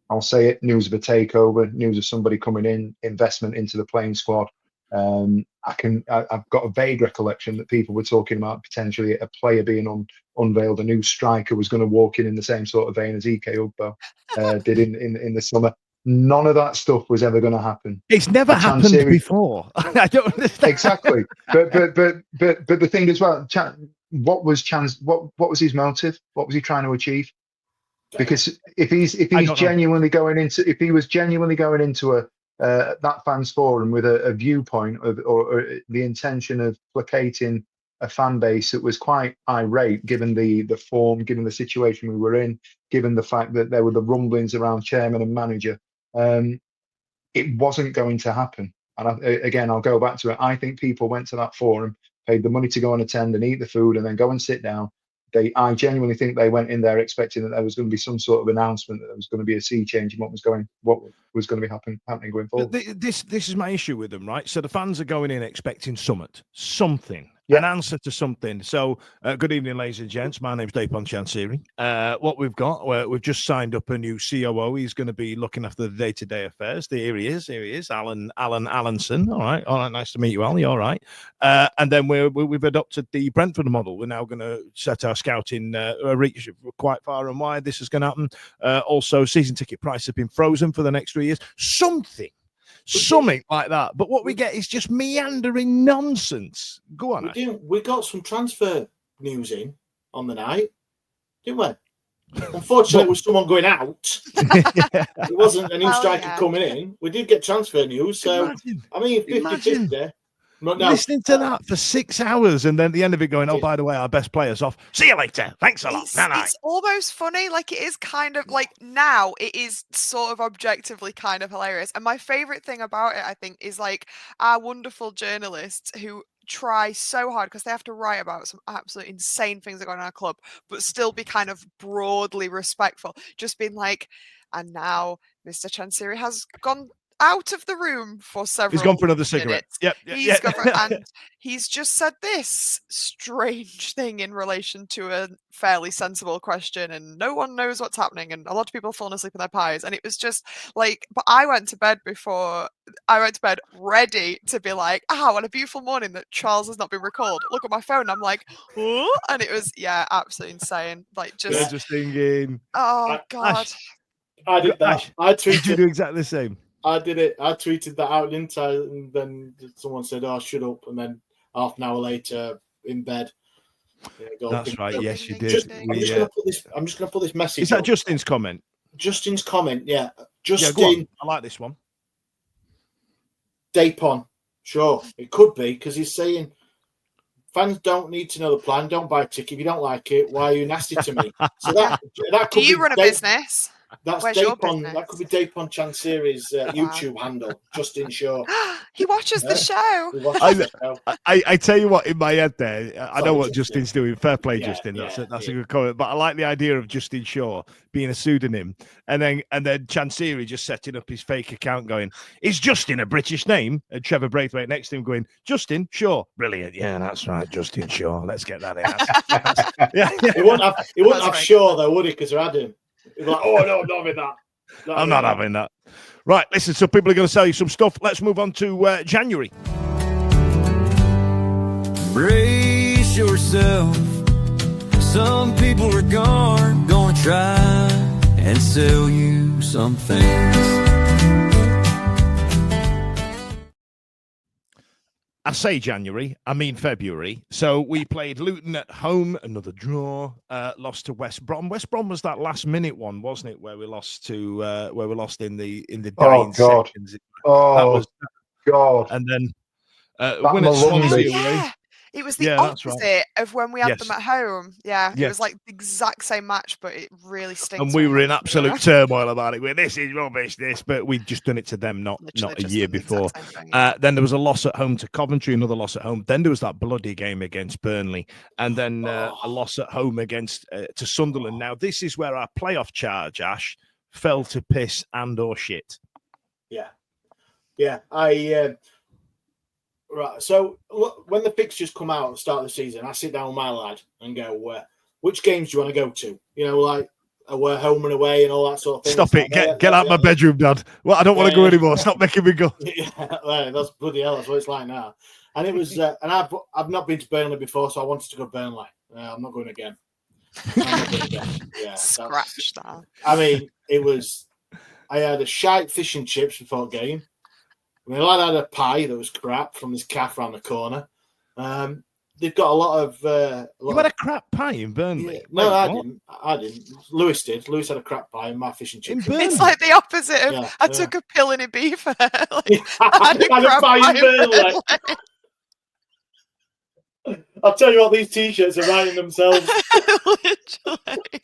takeover, news of somebody coming in, investment into the playing squad. I've got a vague recollection that people were talking about potentially a player being unveiled, a new striker was going to walk in the same sort of vein as Ike Ugbo did in the summer. None of that stuff was ever going to happen. It's never happened before. I don't understand. Exactly. But the thing as well, what was his motive? What was he trying to achieve? Because if he was genuinely going into that fans forum with a viewpoint or the intention of placating a fan base that was quite irate, given the form, given the situation we were in, given the fact that there were the rumblings around chairman and manager, it wasn't going to happen. And I'll go back to it. I think people went to that forum, paid the money to go and attend and eat the food and then go and sit down. I genuinely think they went in there expecting that there was going to be some sort of announcement, that there was going to be a sea change in what was going to be happening going forward. This is my issue with them, right? So the fans are going in expecting something, an answer to something. So, good evening, ladies and gents. My name's Dapon Chansiri. What we've got, we've just signed up a new COO. He's going to be looking after the day-to-day affairs. Here he is, Alan Allenson. All right, nice to meet you, Al. You all right? And then we've adopted the Brentford model. We're now going to set our scouting reach quite far and wide. This is going to happen. Also, season ticket prices have been frozen for the next 3 years. Something like that. But what we get is just meandering nonsense. Go on. We got some transfer news in on the night, didn't we? Unfortunately, it was someone going out. It wasn't a new striker coming in. We did get transfer news. So, I mean, 50-50. Listening to that for 6 hours and then at the end of it going, oh, by the way, our best player's off. See you later. Thanks a lot. It's almost funny. Like, it is kind of like now it is sort of objectively kind of hilarious. And my favorite thing about it, I think, is like our wonderful journalists who try so hard because they have to write about some absolute insane things that go on in our club, but still be kind of broadly respectful. Just being like, and now Mr. Chansiri has gone out of the room for several He's gone for another cigarette. Yep. And he's just said this strange thing in relation to a fairly sensible question, and no one knows what's happening, and a lot of people have fallen asleep in their pies. And it was just like, but I went to bed ready to be like, what a beautiful morning that Charles has not been recalled. Look at my phone. I'm like, oh, and it was, absolutely insane. Like, just thinking, oh, God. I did that. Did you do exactly the same? I did it. I tweeted that out, didn't I? And then someone said, "Oh, shut up!" And then half an hour later, in bed. That's right. Yes, you did. I'm just going to put this message. Is that Justin's comment? Justin's comment. Yeah, Justin. I like this one. Dapon. Sure, it could be because he's saying fans don't need to know the plan. Don't buy a ticket if you don't like it. Why are you nasty to me? So that could do you run a business? That's Dapon. That could be Dapon Chansiri's YouTube handle, Justin Shaw. He watches the show. I tell you what, in my head there, I know what Justin's doing. Fair play, Justin. That's a good comment. But I like the idea of Justin Shaw being a pseudonym, and then Chansiri just setting up his fake account, going, "Is Justin a British name?" And Trevor Braithwaite next to him going, "Justin Shaw, brilliant. Yeah, that's right, Justin Shaw. Let's get that in." He wouldn't have Shaw though, would he? Because they're Adam. He'd be like, "Oh no, I'm not having that. I'm not having that." Right, listen, so people are going to sell you some stuff. Let's move on to January. Brace yourself. Some people are gonna try and sell you some things. I say January, I mean February. So we played Luton at home, another draw, lost to West Brom. West Brom was that last minute one, wasn't it? Where we lost in the dying seconds. God. And then that win at Swansea away. It was the opposite of when we had them at home. Yeah, it was like the exact same match, but it really stinks. And we were in absolute turmoil about it. This is rubbish, but we'd just done it to them, not a year before. Then there was a loss at home to Coventry, another loss at home. Then there was that bloody game against Burnley, and then a loss at home against to Sunderland. Now this is where our playoff charge, Ash, fell to piss and or shit. Yeah. Right, so look, when the fixtures come out at the start of the season, I sit down with my lad and go, which games do you want to go to? You know, like we're home and away and all that sort of thing. Stop it. Get out of my bedroom, Dad. Well, I don't want to go anymore. Stop making me go. That's bloody hell. That's what it's like now. And it was, and I've not been to Burnley before, so I wanted to go to Burnley. I'm not going again. Yeah, scratch that. I mean, I had a shite fish and chips before the game. I mean, I had a pie that was crap from this cafe around the corner. They've got a lot of. You had a crap pie in Burnley? Yeah. No, I didn't. Lewis did. Lewis had a crap pie in my fish and chips. It's like the opposite of I took a pill in Ibiza. I had a pie in Burnley. I'll tell you what, these t-shirts are writing themselves. Literally.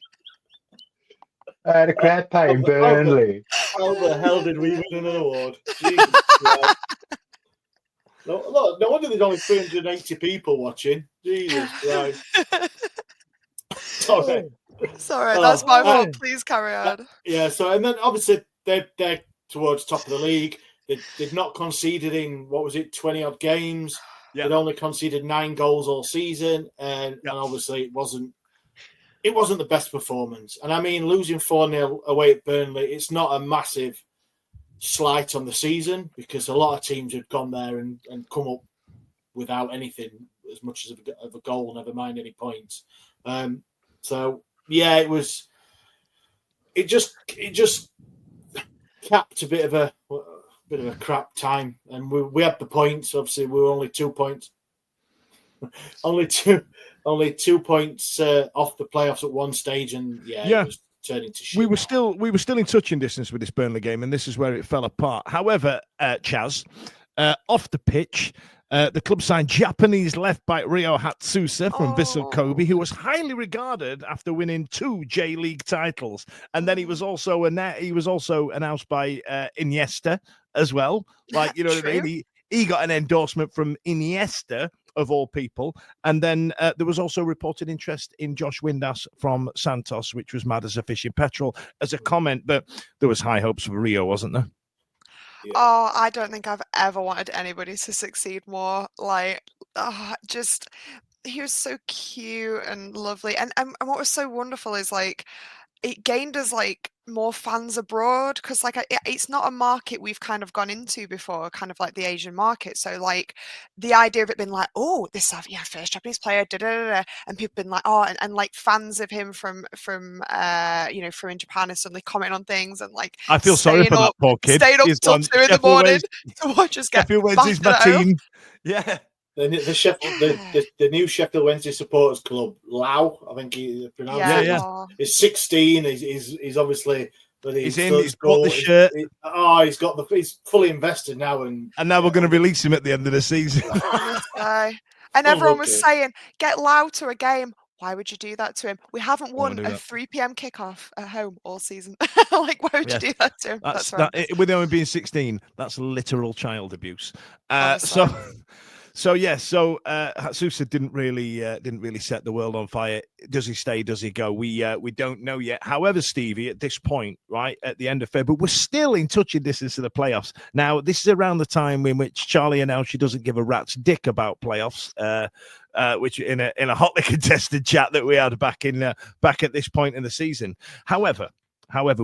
I had a crab pie in Burnley. How the hell did we win an award? Jesus Christ. No wonder there's only 380 people watching. Jesus Christ. Sorry, that's my fault. Please carry on. So and then obviously they're towards top of the league. They've not conceded in 20 odd games. They'd only conceded 9 goals all season, and obviously it wasn't the best performance. And I mean, losing 4-0 away at Burnley, it's not a massive slight on the season because a lot of teams had gone there and come up without anything as much as of a goal, never mind any points. So yeah, it just capped a bit of a crap time, and we had the points. Obviously, we were only 2 points, only two points off the playoffs at one stage, and it was turning to shit. We were still in touching distance with this Burnley game, and this is where it fell apart. However, Chaz, off the pitch, the club signed Japanese left-back Ryo Hatsusa from Vissel Kobe, who was highly regarded after winning 2 J-League titles. And then he was also announced by Iniesta as well. Like, you know what I mean? He got an endorsement from Iniesta, of all people. And then there was also reported interest in Josh Windass from Santos, which was mad as a fish in petrol, as a comment. But there was high hopes for Rio, wasn't there? Yeah. Oh, I don't think I've ever wanted anybody to succeed more. Like, he was so cute and lovely. And what was so wonderful is, like, it gained us, like, more fans abroad because, like, it's not a market we've kind of gone into before, kind of like the Asian market. So, like, the idea of it being like, oh, this first Japanese player, and people been like, oh, and like fans of him from from in Japan are suddenly commenting on things and like. I feel sorry for that poor kid. Staying up till 2 in the morning to watch us get Sheffield Wednesday's my team. Yeah. The new Sheffield Wednesday supporters club, Lau, I think he pronounced it. Yeah. He's 16. He's obviously. He's in. He's got the shirt. He's fully invested now, and now we're going to release him at the end of the season. And everyone was saying, "Get Lau to a game." Why would you do that to him? We haven't won a 3 p.m. kickoff at home all season. Like, why would you do that to him? That's right. With him being 16, that's literal child abuse. So Hatsusa didn't really set the world on fire. Does he stay? Does he go? We don't know yet. However, Stevie, at this point, right at the end of February, we're still in touching distance of the playoffs. Now, this is around the time in which Charlie announced she doesn't give a rat's dick about playoffs. Which in a hotly contested chat that we had back at this point in the season. However,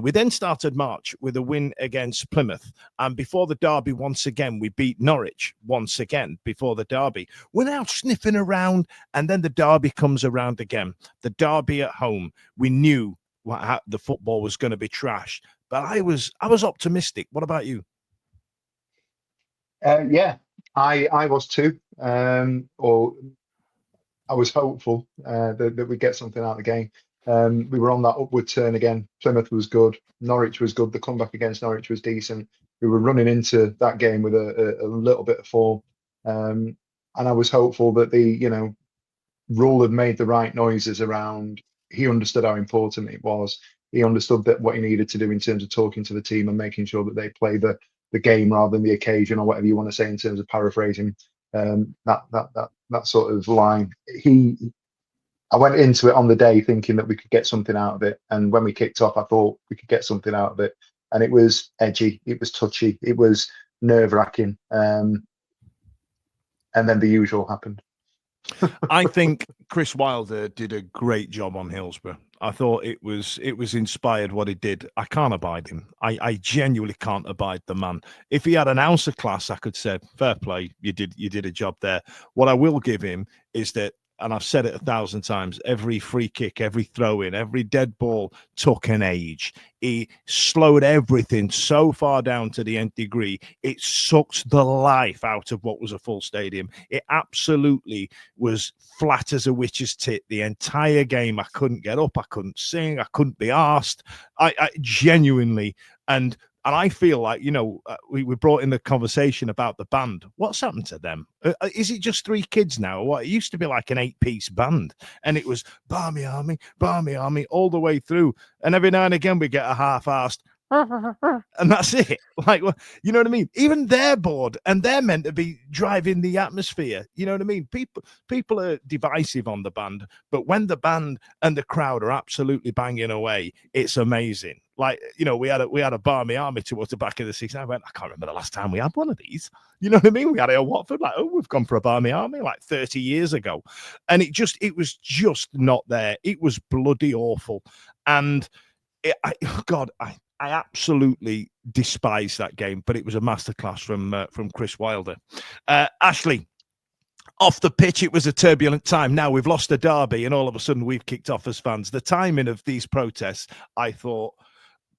we then started March with a win against Plymouth. And before the derby, once again, we beat Norwich once again before the derby. We're now sniffing around, and then the derby comes around again. The derby at home, we knew the football was going to be trash. But I was optimistic. What about you? Yeah, I was too. Or I was hopeful that we'd get something out of the game. We were on that upward turn again. Plymouth was good. Norwich was good. The comeback against Norwich was decent. We were running into that game with a little bit of form. And I was hopeful that Röhl had made the right noises around. He understood how important it was. He understood that what he needed to do in terms of talking to the team and making sure that they play the game rather than the occasion, or whatever you want to say in terms of paraphrasing that sort of line. I went into it on the day thinking that we could get something out of it. And when we kicked off, I thought we could get something out of it. And it was edgy. It was touchy. It was nerve-wracking. And then the usual happened. I think Chris Wilder did a great job on Hillsborough. I thought it was inspired what he did. I can't abide him. I genuinely can't abide the man. If he had an ounce of class, I could say, fair play, you did a job there. What I will give him is that, and I've said it 1,000 times, every free kick, every throw in, every dead ball took an age. He slowed everything so far down to the nth degree. It sucked the life out of what was a full stadium. It absolutely was flat as a witch's tit the entire game. I couldn't get up. I couldn't sing. I couldn't be arsed. I genuinely, and I feel like, we brought in the conversation about the band. What's happened to them? Is it just 3 kids now? What? It used to be like an 8-piece band, and it was Barmy Army all the way through. And every now and again we get a half-arsed and that's it. Like, you know what I mean? Even they're bored, and they're meant to be driving the atmosphere. You know what I mean? People are divisive on the band, but when the band and the crowd are absolutely banging away, it's amazing. Like, you know, we had a Barmy Army towards the back of the season. I can't remember the last time we had one of these. You know what I mean? We had it at Watford. Like, we've gone for a Barmy Army like 30 years ago, and it was just not there. It was bloody awful, and I absolutely despise that game, but it was a masterclass from Chris Wilder. Ashley, off the pitch, it was a turbulent time. Now we've lost a derby, and all of a sudden we've kicked off as fans. The timing of these protests, I thought,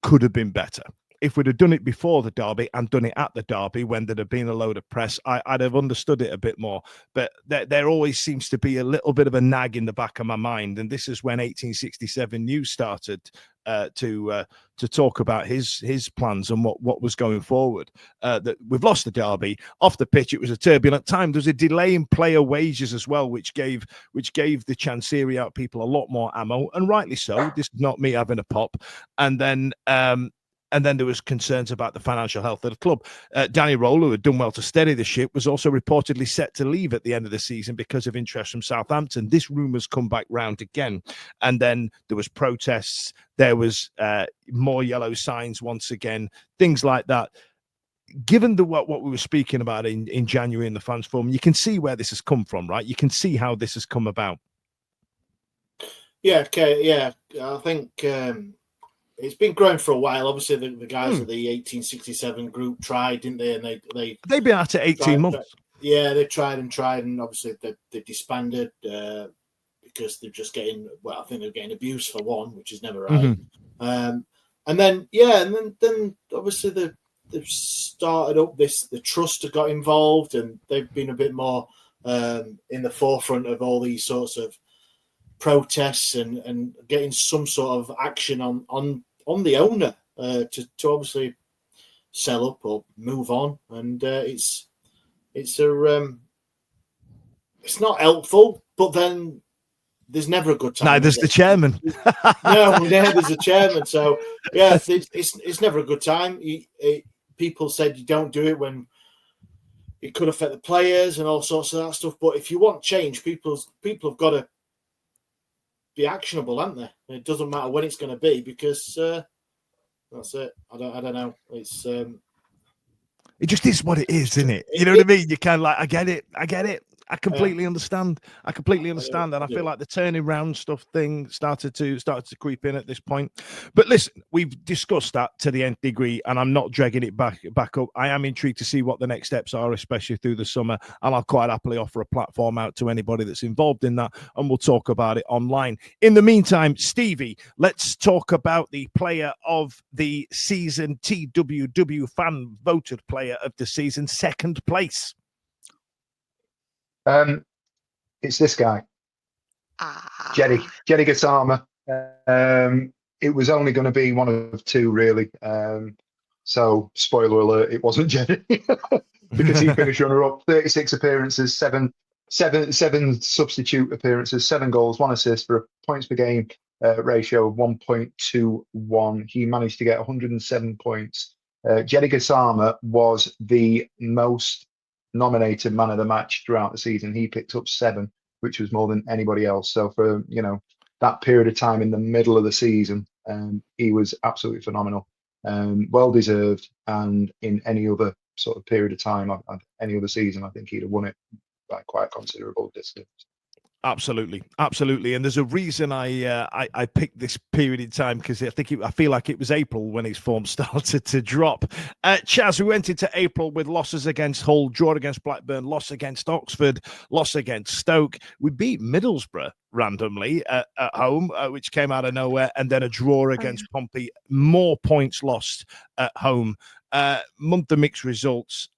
could have been better. If we'd have done it before the derby and done it at the derby when there'd have been a load of press, I'd have understood it a bit more. But there always seems to be a little bit of a nag in the back of my mind. And this is when 1867 News started to talk about his plans and what was going forward. That we've lost the derby. Off the pitch, it was a turbulent time. There was a delay in player wages as well, which gave the Chancery out people a lot more ammo, and rightly so. This is not me having a pop. And then there was concerns about the financial health of the club. Danny Röhl, who had done well to steady the ship, was also reportedly set to leave at the end of the season because of interest from Southampton. This rumour's come back round again. And then there was protests. There was more yellow signs once again, things like that. Given what we were speaking about in January in the fans forum, you can see where this has come from, right? You can see how this has come about. Yeah, okay, yeah. I think... it's been growing for a while. Obviously, the guys at the 1867 group tried, didn't they? And they've been at it 18 months. Yeah, they tried, and obviously they disbanded because they're just getting. Well, I think they're getting abuse for one, which is never right. And then obviously they've started up this. The trust have got involved, and they've been a bit more in the forefront of all these sorts of protests and getting some sort of action on the owner to obviously sell up or move on, and it's not helpful, but then there's never a good time. No, there's the chairman. There's a chairman. So yeah, it's never a good time. People said you don't do it when it could affect the players and all sorts of that stuff. But if you want change, people have got to be actionable, aren't they? It doesn't matter when it's going to be, because that's it. I don't know. It's it just is what it is, isn't it? You know what I mean? You kind of like, I get it. I completely understand. And I feel like the turning round stuff thing started to creep in at this point. But listen, we've discussed that to the nth degree, and I'm not dragging it back up. I am intrigued to see what the next steps are, especially through the summer, and I'll quite happily offer a platform out to anybody that's involved in that, and we'll talk about it online. In the meantime, Stevie, let's talk about the player of the season, TWW fan voted player of the season, second place. It's this guy, Jeddy Gassama. It was only going to be one of two, really. So, spoiler alert, it wasn't Jeddy because he finished runner-up. 36 appearances, seven substitute appearances, 7 goals, 1 assist for a points per game ratio of 1.21. He managed to get 107 points. Jeddy Gassama was the most nominated man of the match throughout the season. He picked up 7, which was more than anybody else. So for that period of time in the middle of the season, he was absolutely phenomenal, well deserved. And in any other sort of period of time, any other season, I think he'd have won it by quite a considerable distance. Absolutely. And there's a reason I picked this period in time, because I feel like it was April when his form started to drop. Chaz, we went into April with losses against Hull, draw against Blackburn, loss against Oxford, loss against Stoke. We beat Middlesbrough randomly at home, which came out of nowhere, and then a draw against Pompey. More points lost at home. Month of mixed results.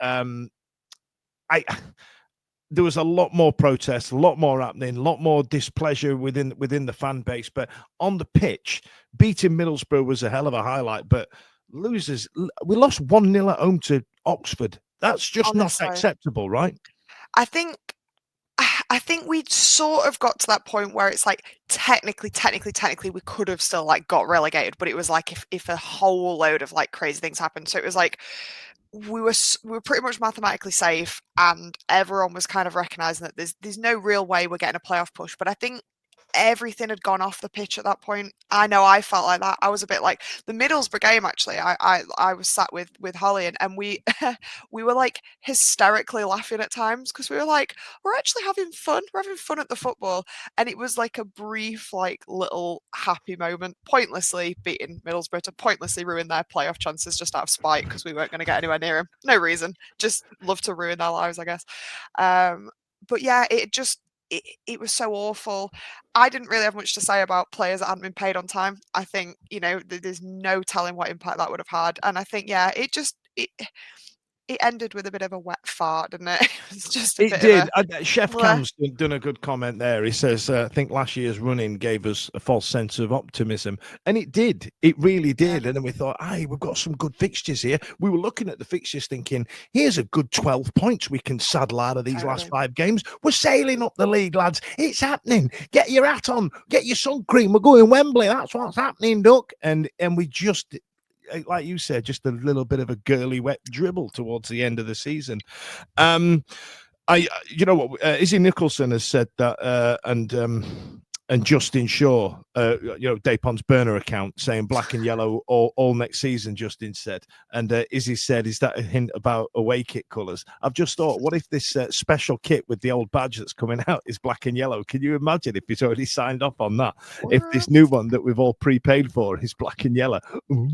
There was a lot more protests, a lot more happening, a lot more displeasure within the fan base. But on the pitch, beating Middlesbrough was a hell of a highlight. But we lost 1-0 at home to Oxford. That's just not acceptable, right? I think I think we sort of got to that point where it's like technically we could have still like got relegated, but it was like if a whole load of like crazy things happened. So it was like we were pretty much mathematically safe, and everyone was kind of recognizing that there's no real way we're getting a playoff push. But I think everything had gone off the pitch at that point. I know I felt like that. I was a bit like the Middlesbrough game actually. I was sat with Holly and we we were like hysterically laughing at times because we were like, we're actually having fun. We're having fun at the football. And it was like a brief, like little happy moment, pointlessly beating Middlesbrough to pointlessly ruin their playoff chances just out of spite because we weren't going to get anywhere near them. No reason. Just love to ruin their lives, I guess. But yeah, it was so awful. I didn't really have much to say about players that hadn't been paid on time. I think, there's no telling what impact that would have had. And I think, yeah, it ended with a bit of a wet fart, didn't it? It was just a It bit did. Chef Cam's done a good comment there. He says, I think last year's running gave us a false sense of optimism. And it did. It really did. Yeah. And then we thought, hey, we've got some good fixtures here. We were looking at the fixtures thinking, here's a good 12 points we can saddle out of these last 5 games. We're sailing up the league, lads. It's happening. Get your hat on. Get your sun cream. We're going Wembley. That's what's happening, Duck. And we just, like you said, just a little bit of a girly wet dribble towards the end of the season. Izzy Nicholson has said that, and Justin Shaw, Dapon's burner account, saying black and yellow all next season. Justin said, and Izzy said, "Is that a hint about away kit colours?" I've just thought, what if this special kit with the old badge that's coming out is black and yellow? Can you imagine if he's already signed off on that? If this new one that we've all prepaid for is black and yellow, ooh,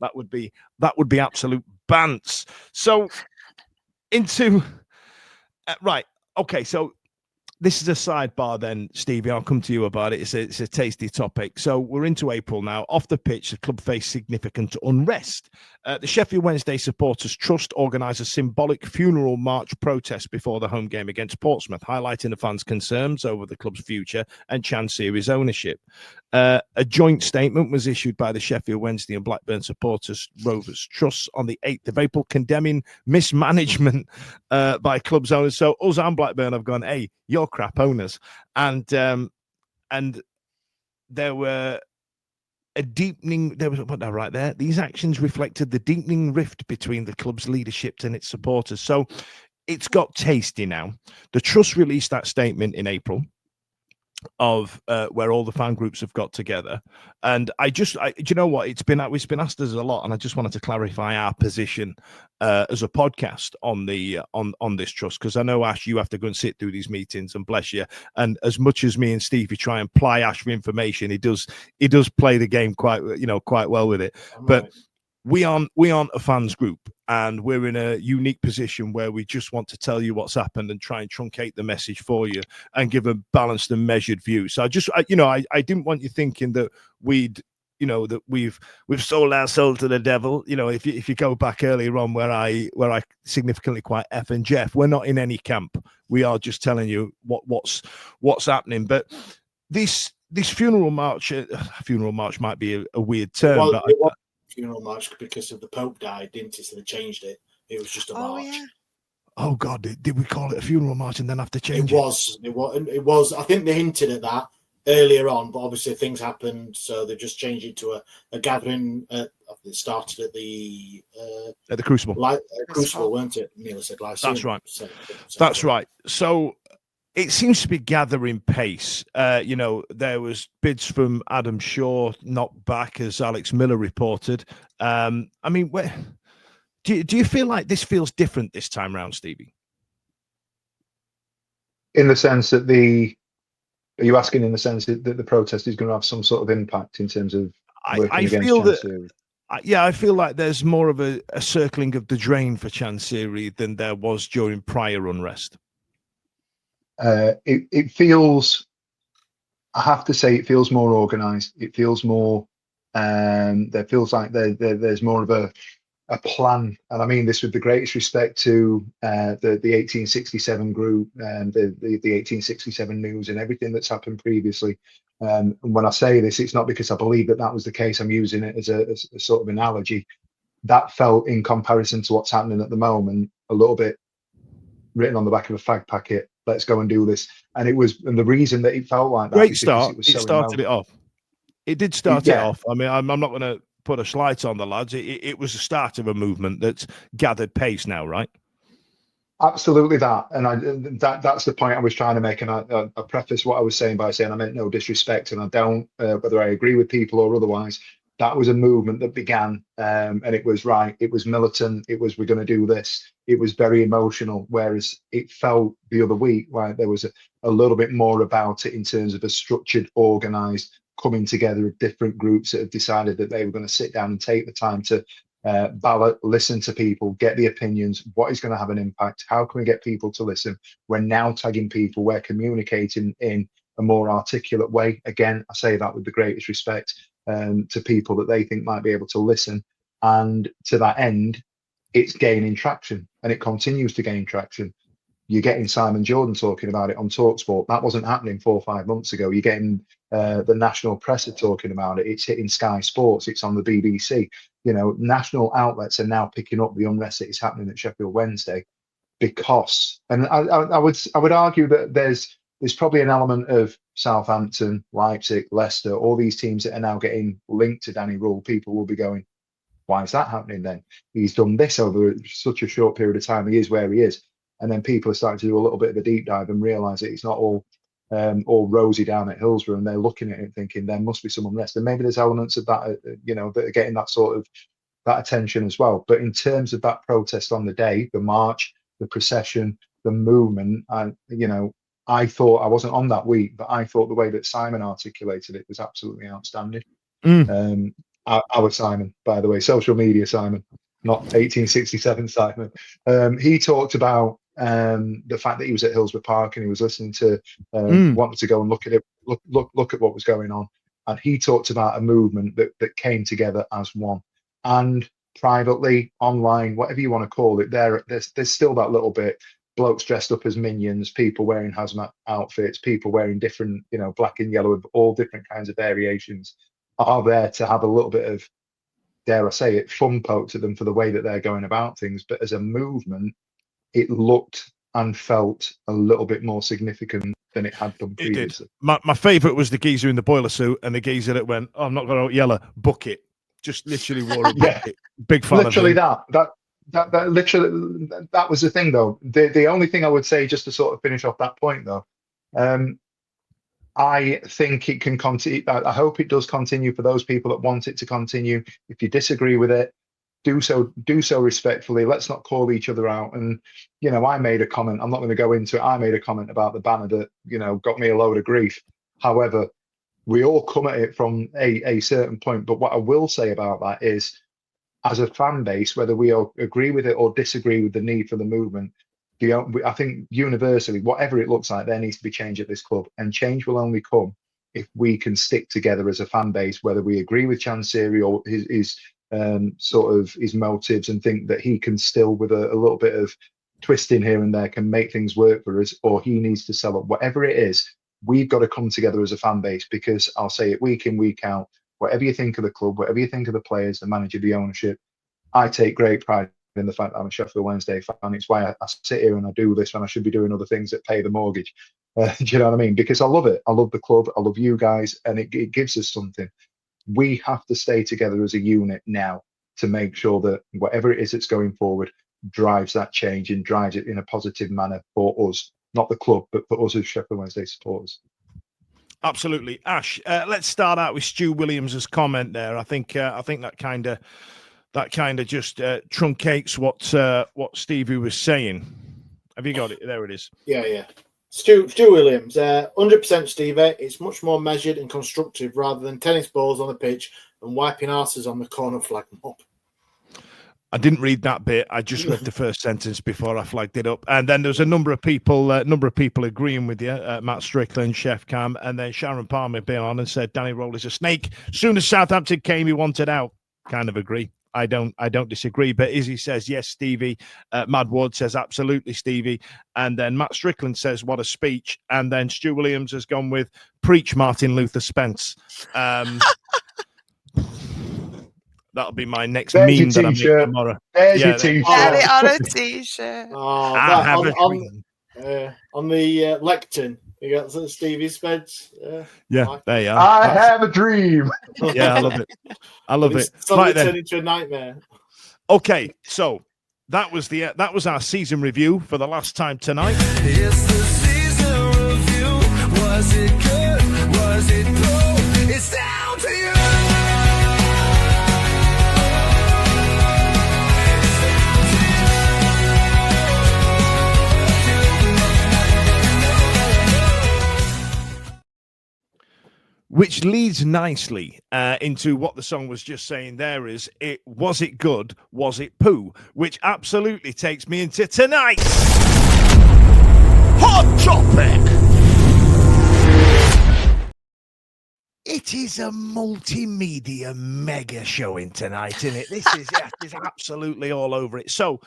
that would be absolute bants. So into. Right. Okay. So this is a sidebar then, Stevie. I'll come to you about it. It's a tasty topic. So we're into April now. Off the pitch, the club faced significant unrest. The Sheffield Wednesday Supporters Trust organised a symbolic funeral march protest before the home game against Portsmouth, highlighting the fans' concerns over the club's future and Chan Series ownership. A joint statement was issued by the Sheffield Wednesday and Blackburn Supporters Rovers Trust on the 8th of April, condemning mismanagement by club's owners. So us and Blackburn have gone, hey, you're crap owners. And there were a deepening, there was what right there. These actions reflected the deepening rift between the club's leadership and its supporters. So it's got tasty now. The Trust released that statement in April of where all the fan groups have got together, and do you know what, it's been asked us a lot, and I just wanted to clarify our position as a podcast on the on this trust, because I know, Ash, you have to go and sit through these meetings, and bless you, and as much as me and Stevie try and ply Ash for information, he does play the game quite well with it. But we aren't a fans group, and we're in a unique position where we just want to tell you what's happened and try and truncate the message for you and give a balanced and measured view. So I didn't want you thinking that that we've sold our soul to the devil. If you go back earlier on where I significantly quite F and Jeff, we're not in any camp. We are just telling you what's happening. But this funeral march might be a weird term, but funeral march because of the Pope died, didn't it? So they changed it. It was just a march. Yeah. Oh God, did we call it a funeral march and then have to change it? It was. I think they hinted at that earlier on, but obviously things happened, so they just changed it to a gathering. It started at the Crucible. Crucible, weren't it? Neil said Lyceum. That's right. That's right. So it seems to be gathering pace. There was bids from Adam Shaw knocked back, as Alex Miller reported. Do you feel like this feels different this time round, Stevie? In the sense that are you asking in the sense that the protest is going to have some sort of impact in terms of working against Chansiri? I feel like there's more of a circling of the drain for Chansiri than there was during prior unrest. It feels, I have to say, it feels more organised. It feels more, there feels like there's more of a plan. And I mean this with the greatest respect to the 1867 group and the 1867 news and everything that's happened previously. And when I say this, it's not because I believe that was the case. I'm using it as a sort of analogy. That felt, in comparison to what's happening at the moment, a little bit written on the back of a fag packet. let's go and do this. And the reason that it felt like that Great is because start. it was It so started it off. It did start it off. I mean, I'm not going to put a slight on the lads. It was the start of a movement that's gathered pace now, right? Absolutely that. And that's the point I was trying to make. And I preface what I was saying by saying I meant no disrespect, and I don't, whether I agree with people or otherwise. That was a movement that began, and it was right. It was militant. It was, we're going to do this. It was very emotional. Whereas it felt the other week like there was a little bit more about it in terms of a structured, organized coming together of different groups that have decided that they were going to sit down and take the time to ballot, listen to people, get the opinions, what is going to have an impact, how can we get people to listen. We're now tagging people, we're communicating in a more articulate way. Again, I say that with the greatest respect to people that they think might be able to listen, and to that end it's gaining traction, and it continues to gain traction. You're getting Simon Jordan talking about it on TalkSport. That wasn't happening 4 or 5 months ago. You're getting the national press are talking about it. It's hitting Sky Sports. It's on the BBC. You know, national outlets are now picking up the unrest that is happening at Sheffield Wednesday because, and I would argue that there's probably an element of Southampton, Leipzig, Leicester, all these teams that are now getting linked to Danny Röhl. People will be going, why is that happening then? He's done this over such a short period of time. He is where he is. And then people are starting to do a little bit of a deep dive and realise that it's not all rosy down at Hillsborough, and they're looking at it thinking there must be some unrest. And maybe there's elements of that, you know, that are getting that sort of that attention as well. But in terms of that protest on the day, the march, the procession, the movement, you know, I thought, I wasn't on that week, but I thought the way that Simon articulated it was absolutely outstanding. Our Simon, by the way, social media Simon, not 1867 Simon. He talked about the fact that he was at Hillsborough Park and he was listening to wanted to go and look at it, look at what was going on. And he talked about a movement that came together as one. And privately, online, whatever you want to call it, there's still that little bit. Blokes dressed up as minions, people wearing hazmat outfits, people wearing different, you know, black and yellow, all different kinds of variations are there to have a little bit of, dare I say it, fun poked at them for the way that they're going about things. But as a movement, it looked and felt a little bit more significant than it had done previously. My favourite was the geezer in the boiler suit and the geezer that went, oh, I'm not going to yell a bucket. Just literally wore a bucket. Big fan literally of him. That literally, that was the thing though. The only thing I would say, just to sort of finish off that point though, I think it can continue. I hope it does continue for those people that want it to continue. If you disagree with it, do so respectfully. Let's not call each other out. And, you know, I made a comment, I'm not going to go into it. I made a comment about the banner that, you know, got me a load of grief. However, we all come at it from a certain point. But what I will say about that is, as a fan base, whether we all agree with it or disagree with the need for the movement, I think universally, whatever it looks like, there needs to be change at this club, and change will only come if we can stick together as a fan base, whether we agree with Chansiri or his sort of his motives and think that he can still, with a little bit of twisting here and there, can make things work for us, or he needs to sell up. Whatever it is, we've got to come together as a fan base, because I'll say it week in, week out, whatever you think of the club, whatever you think of the players, the manager, the ownership, I take great pride in the fact that I'm a Sheffield Wednesday fan. It's why I sit here and I do this when I should be doing other things that pay the mortgage. Do you know what I mean? Because I love it. I love the club. I love you guys, and it gives us something. We have to stay together as a unit now to make sure that whatever it is that's going forward drives that change and drives it in a positive manner for us, not the club, but for us as Sheffield Wednesday supporters. Absolutely. Ash, let's start out with Stu Williams's comment there. I think that kind of just truncates what Stevie was saying. Have you got it? There it is. Yeah. Stu Williams, 100% Stevie. It's much more measured and constructive rather than tennis balls on the pitch and wiping arses on the corner flag mob. I didn't read that bit. I just read the first sentence before I flagged it up. And then there's a number of people agreeing with you. Matt Strickland, Chef Cam, and then Sharon Palmer been on and said Danny Röhl is a snake. Soon as Southampton came, he wanted out. Kind of agree. I don't disagree. But Izzy says yes, Stevie. Mad Ward says absolutely, Stevie. And then Matt Strickland says what a speech. And then Stu Williams has gone with preach Martin Luther Spence. That'll be my next meme that I make tomorrow. There's your t-shirt. Get it on a t-shirt. on the lectern. You got Stevie Spence. Yeah, there you are. I have a dream. Yeah, I love it. I love it. Suddenly Right then. turned into a nightmare. Okay, so that was our season review for the last time tonight. It's the season review. Was it good? Was it poor? It's down to you. Which leads nicely into what the song was just saying there is, was it good, was it poo? Which absolutely takes me into tonight's Hot Topic. It is a multimedia mega showing tonight, isn't it? This is absolutely all over it. So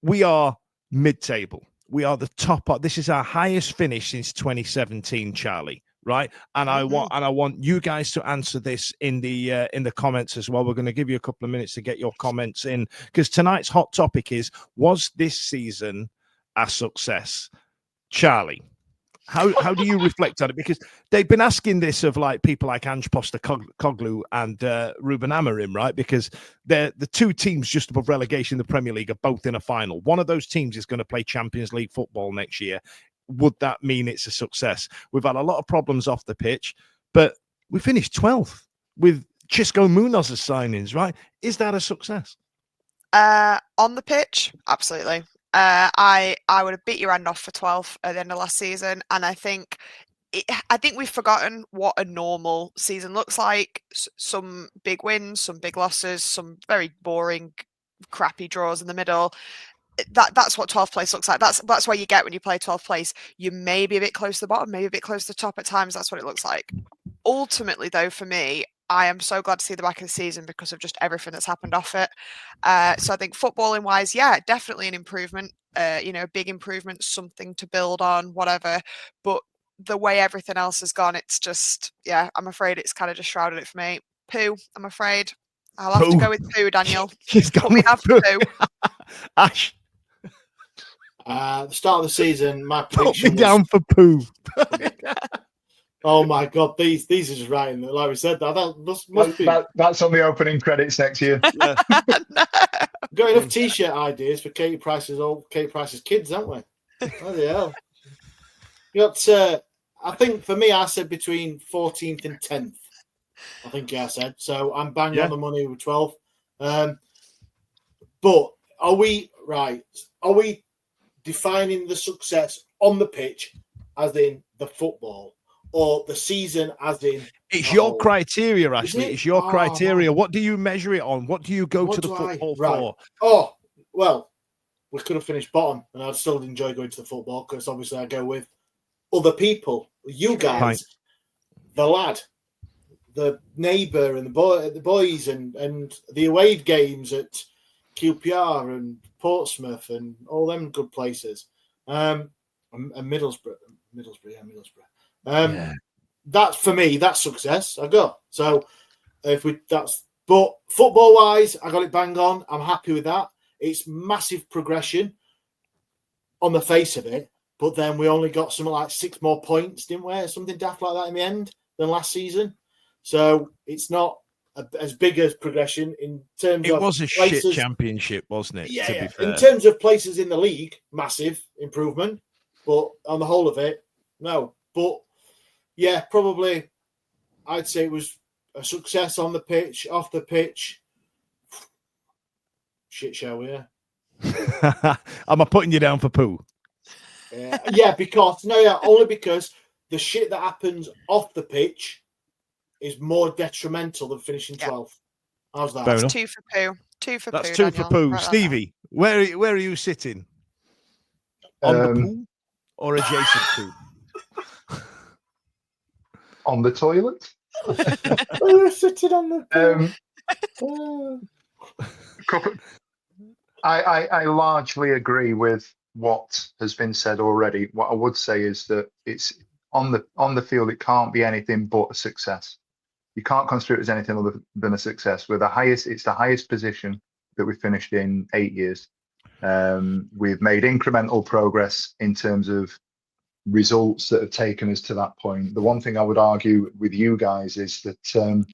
we are mid-table. We are the top. This is our highest finish since 2017, Charlie. Right, and I want you guys to answer this in the comments as well. We're going to give you a couple of minutes to get your comments in, because tonight's hot topic is: was this season a success? Charlie, how do you reflect on it? Because they've been asking this of like people like Ange Postecoglou and Ruben Amorim, right? Because they're the two teams just above relegation in the Premier League are both in a final. One of those teams is going to play Champions League football next year. Would that mean it's a success? We've had a lot of problems off the pitch, but we finished 12th with Chisco Munoz's signings, right? Is that a success? On the pitch, absolutely. I would have beat your hand off for 12th at the end of last season, and I think we've forgotten what a normal season looks like. Some big wins, some big losses, some very boring, crappy draws in the middle. That's what 12th place looks like. That's what you get when you play 12th place. You may be a bit close to the bottom, maybe a bit close to the top at times. That's what it looks like. Ultimately, though, for me, I am so glad to see the back of the season because of just everything that's happened off it. So I think footballing wise, yeah, definitely an improvement. A big improvement, something to build on, whatever. But the way everything else has gone, it's just, yeah, I'm afraid it's kind of just shrouded it for me. Poo, I'm afraid. I'll have to go with poo, Daniel. Put me down for poo. Ash. The start of the season, my Put prediction me down for poo. Oh my God, these are just writing. Like we said, must be That's on the opening credits next year. Yeah. got enough T-shirt ideas for Katie Price's kids, haven't we? Bloody hell. You got. I think for me, I said between 14th and 10th. I think I said so. I'm banging on the money with 12. But are we right? Are we defining the success on the pitch as in the football, or the season as in it's your whole? criteria, Ashley? It's your criteria. Man. What do you measure it on? What do you go to the football for? Oh, well, we could have finished bottom and I'd still enjoy going to the football because obviously I go with other people, you guys, the lad, the neighbour, and the boys, and the away games at QPR and Portsmouth and all them good places, and Middlesbrough. That's for me. That's success. I go. So but football wise, I got it bang on. I'm happy with that. It's massive progression on the face of it, but then we only got something like 6 more points, didn't we? Something daft like that in the end than last season. So it's not as big as progression in terms of. It was a places. shit championship, wasn't it? Yeah, to be fair. In terms of places in the league, massive improvement, but on the whole of it, no. But yeah, probably I'd say it was a success on the pitch, off the pitch. Shit show, yeah. Am I putting you down for poo? Only because the shit that happens off the pitch is more detrimental than finishing 12th. How's that? That's 2 for poo. 2 for That's poo. 2 Daniel. for poo. Right, Stevie, where are you sitting? On the pool or adjacent to? On the toilet. We're sitting on the I largely agree with what has been said already. What I would say is that it's on the field, it can't be anything but a success. You can't consider it as anything other than a success. It's the highest position that we finished in 8 years. We've made incremental progress in terms of results that have taken us to that point. The one thing I would argue with you guys is that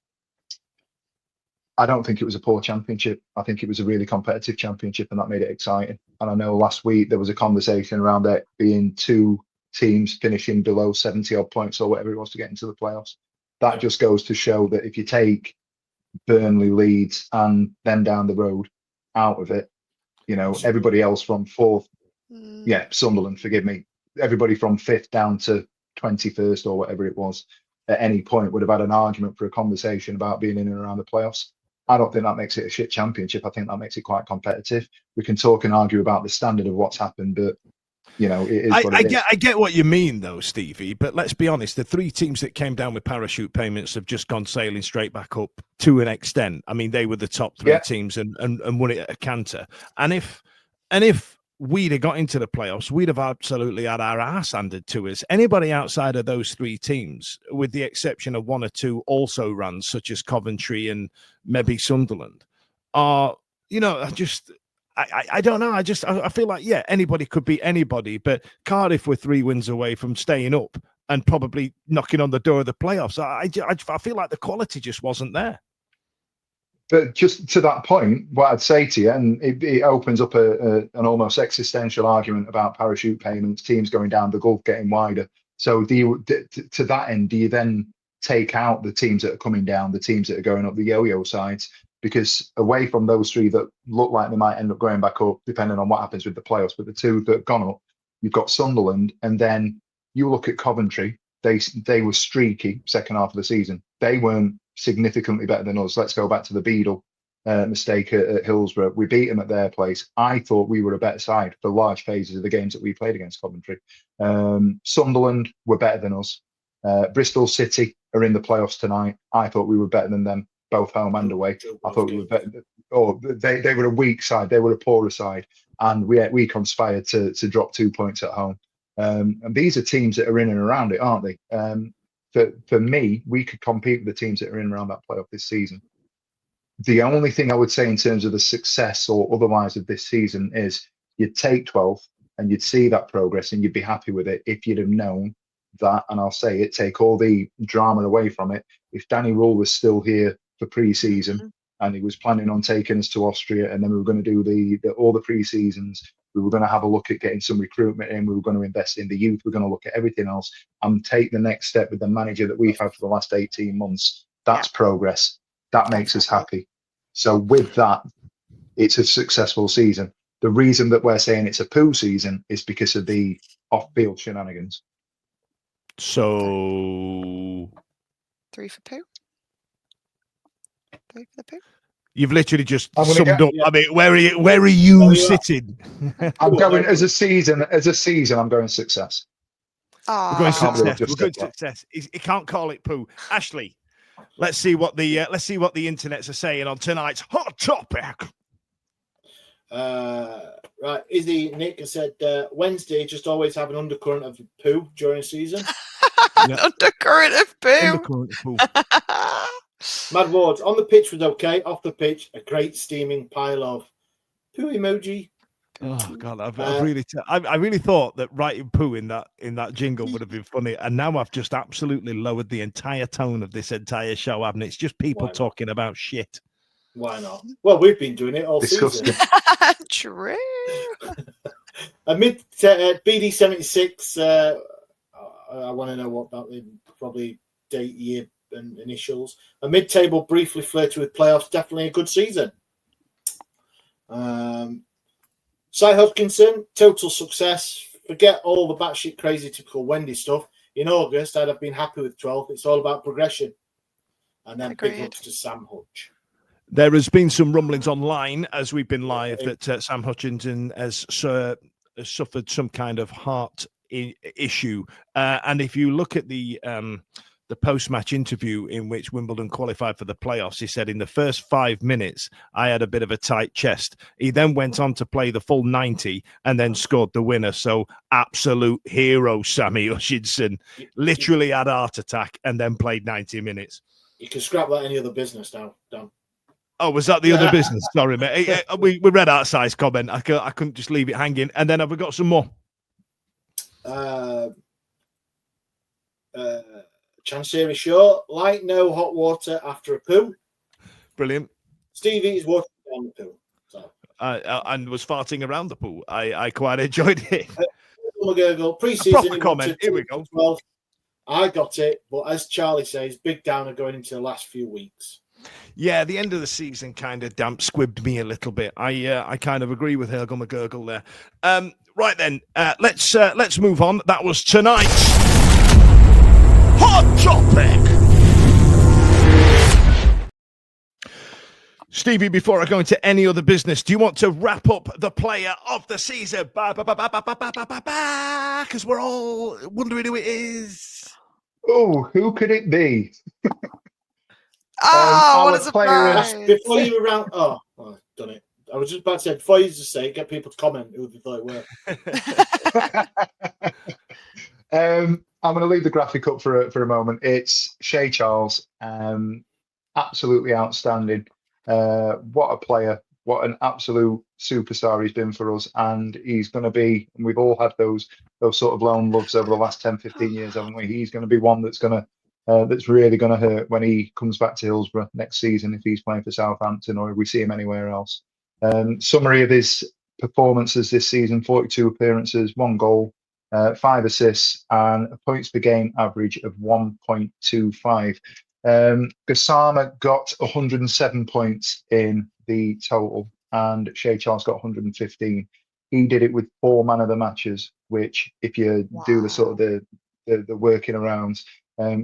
I don't think it was a poor championship. I think it was a really competitive championship, and that made it exciting. And I know last week there was a conversation around it being 2 teams finishing below 70 odd points or whatever it was to get into the playoffs. That just goes to show that if you take Burnley, Leeds, and then down the road out of it, you know, everybody else from 4th, Sunderland, forgive me, everybody from 5th down to 21st or whatever it was at any point would have had an argument for a conversation about being in and around the playoffs. I don't think that makes it a shit championship. I think that makes it quite competitive. We can talk and argue about the standard of what's happened, but you know, it is what it is. I get what you mean, though, Stevie. But let's be honest: the 3 teams that came down with parachute payments have just gone sailing straight back up to an extent. I mean, they were the top 3 teams and won it at a canter. And if we'd have got into the playoffs, we'd have absolutely had our ass handed to us. Anybody outside of those 3 teams, with the exception of 1 or 2 also runs, such as Coventry and maybe Sunderland, are, you know, I don't know. I feel like, anybody could beat anybody, but Cardiff were 3 wins away from staying up and probably knocking on the door of the playoffs. I feel like the quality just wasn't there. But just to that point, what I'd say to you, and it opens up an almost existential argument about parachute payments, teams going down, the gulf getting wider. So to that end, do you then take out the teams that are coming down, the teams that are going up, the yo-yo sides? Because away from those 3 that look like they might end up going back up, depending on what happens with the playoffs, but the 2 that have gone up, you've got Sunderland, and then you look at Coventry. They were streaky second half of the season. They weren't significantly better than us. Let's go back to the Beadle mistake at Hillsborough. We beat them at their place. I thought we were a better side for large phases of the games that we played against Coventry. Sunderland were better than us. Bristol City are in the playoffs tonight. I thought we were better than them, both home and away. I thought we were better. They were a weak side. They were a poorer side, and we conspired to drop 2 points at home. And these are teams that are in and around it, aren't they? For me, we could compete with the teams that are in and around that playoff this season. The only thing I would say in terms of the success or otherwise of this season is you'd take 12th and you'd see that progress and you'd be happy with it if you'd have known that, and I'll say it, take all the drama away from it. If Danny Röhl was still here for pre-season and he was planning on taking us to Austria, and then we were going to do all the pre-seasons, we were going to have a look at getting some recruitment in, we were going to invest in the youth, we're going to look at everything else and take the next step with the manager that we've had for the last 18 months. That's progress. That makes us happy. So with that, it's a successful season. The reason that we're saying it's a poo season is because of the off-field shenanigans. So 3 for poo. 3 for the poo. You've literally just summed up. I mean, where are you sitting? I'm going as a season. I'm going success. We're going success. We're going success. It can't call it poo. Ashley, let's see what the internets are saying on tonight's hot topic. Right, Izzy Nick has said Wednesday just always have an undercurrent of poo during season. Undercurrent of poo. Undercurrent of poo. Mad Ward, on the pitch was okay. Off the pitch, a great steaming pile of poo emoji. Oh God, I really thought that writing poo in that jingle would have been funny, and now I've just absolutely lowered the entire tone of this entire show, haven't it? It's just people talking about shit. Why not? Well, we've been doing it all season. True. Amid BD76, I want to know what that is. Probably date, year, and initials. A mid-table briefly flirted with playoffs. Definitely a good season. Cy Hodgkinson, total success. Forget all the batshit crazy typical Wendy stuff. In August, I'd have been happy with 12. It's all about progression. And then big ups to Sam Hutch. There has been some rumblings online as we've been live that Sam Hutchinson has suffered some kind of heart issue. And if you look at the post-match interview in which Wimbledon qualified for the playoffs, he said, in the first 5 minutes, I had a bit of a tight chest. He then went on to play the full 90 and then scored the winner. So absolute hero, Sammy Hutchinson. Literally had a heart attack and then played 90 minutes. You can scrap that any other business now, Dan. Oh, was that the other business? Sorry, mate. We read out size comment. I couldn't just leave it hanging. And then have we got some more? Chancery Short, like no hot water after a poo. Brilliant. Stevie is watering down the poo. So. And was farting around the pool. I quite enjoyed it. Pre-season comment. Here we go. 12. I got it, but as Charlie says, big downer going into the last few weeks. Yeah, the end of the season kind of damp squibbed me a little bit. I kind of agree with Hergel McGurgle there. Right then, let's move on. That was tonight's Hot Topic. Stevie, before I go into any other business, do you want to wrap up the player of the season? Because we're all wondering who it is. Oh, who could it be? What a surprise. Before you were around, I've done it. I was just about to say, before you just say, get people to comment who they thought it were. I'm going to leave the graphic up for a moment. It's Shea Charles. Absolutely outstanding. What a player. What an absolute superstar he's been for us. And he's going to be, and we've all had those sort of lone loves over the last 10, 15 years, haven't we? He's going to be one that's going to that's really going to hurt when he comes back to Hillsborough next season, if he's playing for Southampton or if we see him anywhere else. Summary of his performances this season: 42 appearances, 1 goal, 5 assists, and a points per game average of 1.25. Gassama got 107 points in the total, and Shea Charles got 115. He did it with 4 man of the matches, which, if you do the sort of the working around,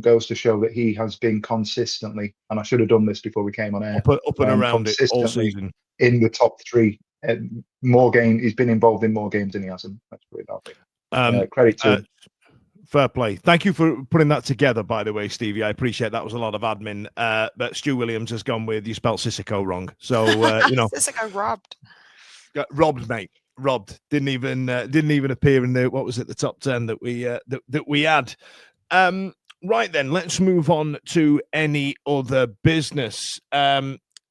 goes to show that he has been consistently, and I should have done this before we came on air, up and around it all season in the top 3. He's been involved in more games than he hasn't. Let's put it that way. Credit to him. Fair play. Thank you for putting that together, by the way, Stevie. I appreciate that. Was a lot of admin. But Stu Williams has gone with, you spelled Sissoko wrong. So, Sissoko robbed. Robbed, mate. Robbed. Didn't even appear in the, what was it, the top 10 that we had. Right then, let's move on to any other business.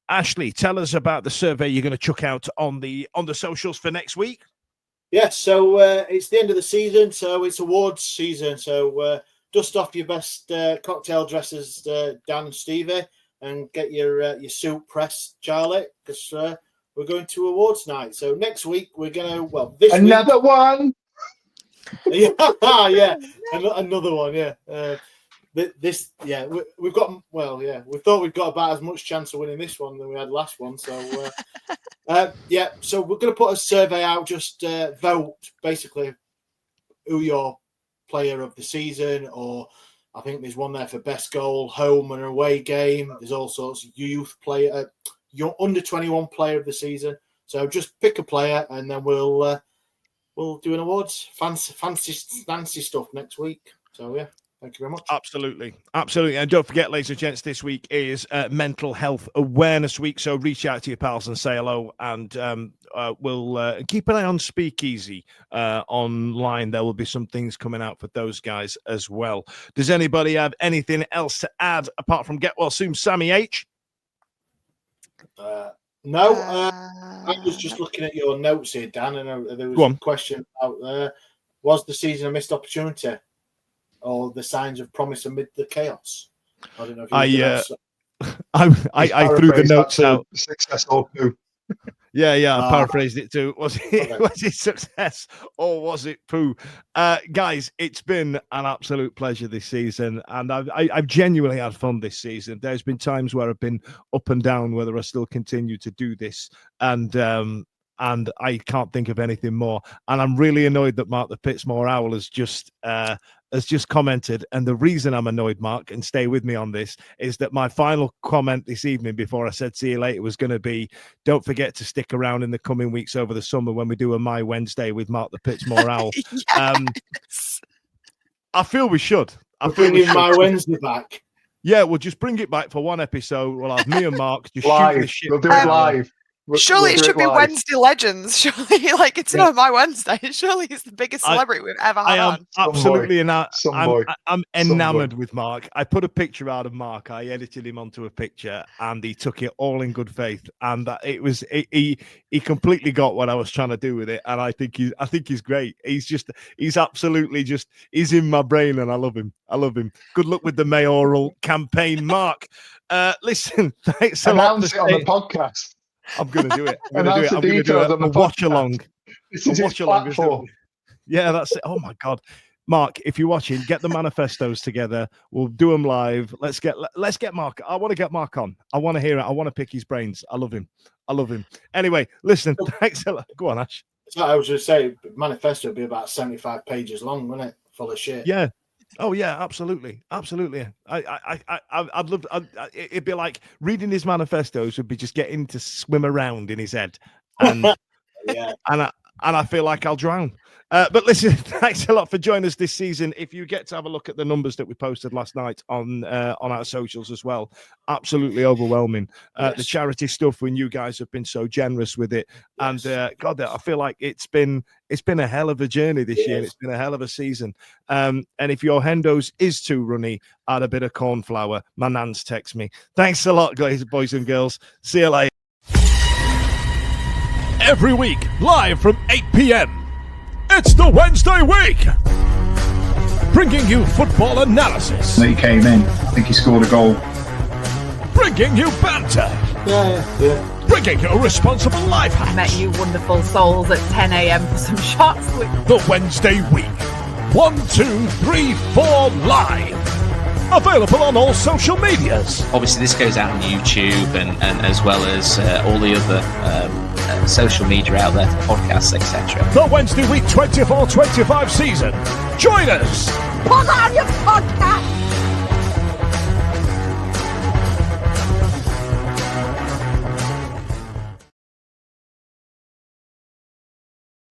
Ashley, tell us about the survey you're going to chuck out on the socials for next week. Yes, so it's the end of the season, so it's awards season. So dust off your best cocktail dresses, Dan and Stevie, and get your suit pressed, Charlie, because we're going to awards night. So next week we're going to another one. Yeah, another one. Yeah, we've got. We thought we'd got about as much chance of winning this one than we had last one. So. So we're going to put a survey out, just vote basically who your player of the season, or I think there's one there for best goal, home and away game. There's all sorts of youth player, your under 21 player of the season. So just pick a player and then we'll do an awards, fancy stuff next week. So yeah. Thank you very much. Absolutely. And don't forget, ladies and gents, this week is Mental Health Awareness Week. So reach out to your pals and say hello. And we'll keep an eye on Speakeasy online. There will be some things coming out for those guys as well. Does anybody have anything else to add apart from get well soon, Sammy H? No. I was just looking at your notes here, Dan, and there was a question about was the season a missed opportunity? Or the signs of promise amid the chaos. I don't know if I threw the notes out. Success or poo. I paraphrased it too. Was it success or was it poo? Guys, it's been an absolute pleasure this season, and I've genuinely had fun this season. There's been times where I've been up and down whether I still continue to do this, and I can't think of anything more. And I'm really annoyed that Mark the Pitsmore Owl has just commented. And the reason I'm annoyed, Mark, and stay with me on this, is that my final comment this evening before I said see you later was going to be, don't forget to stick around in the coming weeks over the summer when we do a My Wednesday with Mark the Pitsmore Owl. Yes. I feel we should. Bringing My Wednesday back. Yeah, we'll just bring it back for one episode. We'll have me and Mark just live. shooting the shit. We'll do it live. Surely it do should be live. Wednesday Legends. Surely, like, it's not my Wednesday. Surely he's the biggest celebrity we've ever had I am on. absolutely Some I'm enamored with Mark. I put a picture out of Mark. I edited him onto a picture, and he took it all in good faith. And that he completely got what I was trying to do with it. And I think he's great. He's absolutely just he's in my brain, and I love him. Good luck with the mayoral campaign, Mark. Listen, thanks a lot. Announce it on the podcast. I'm going to do it. I'm Announce going the to do details a on the watch podcast. along. This is his platform. Yeah, that's it. Oh my God, Mark, if you're watching, get the manifestos together. We'll do them live. Let's get Mark. I want to get Mark on. I want to hear it. I want to pick his brains. I love him. Anyway, listen, thanks a lot. Go on, Ash. So I was just saying, manifesto would be about 75 pages long, wouldn't it? Full of shit. Yeah. Oh yeah, absolutely. I'd love. It'd be like reading his manifestos would be just getting to swim around in his head, and Yeah. and I feel like I'll drown. But listen, thanks a lot for joining us this season. If you get to have a look at the numbers that we posted last night on our socials as well, absolutely overwhelming. The charity stuff, when you guys have been so generous with it, and God, I feel like it's been a hell of a journey this year. And it's been a hell of a season. And if your hendos is too runny, add a bit of corn flour. My nan's text me. Thanks a lot, guys, boys and girls. See you later. Every week, live from 8 p.m. It's the Wednesday week, bringing you football analysis. He came in. I think he scored a goal. Bringing you banter. Yeah. Bringing you responsible life hacks. Met you wonderful souls at 10 a.m. for some shots. The Wednesday week. 1, 2, 3, 4 live. Available on all social medias. Obviously, this goes out on YouTube and as well as all the other social media out there, podcasts, etc. The Wednesday week 24-25 season. Join us. Put on your podcast.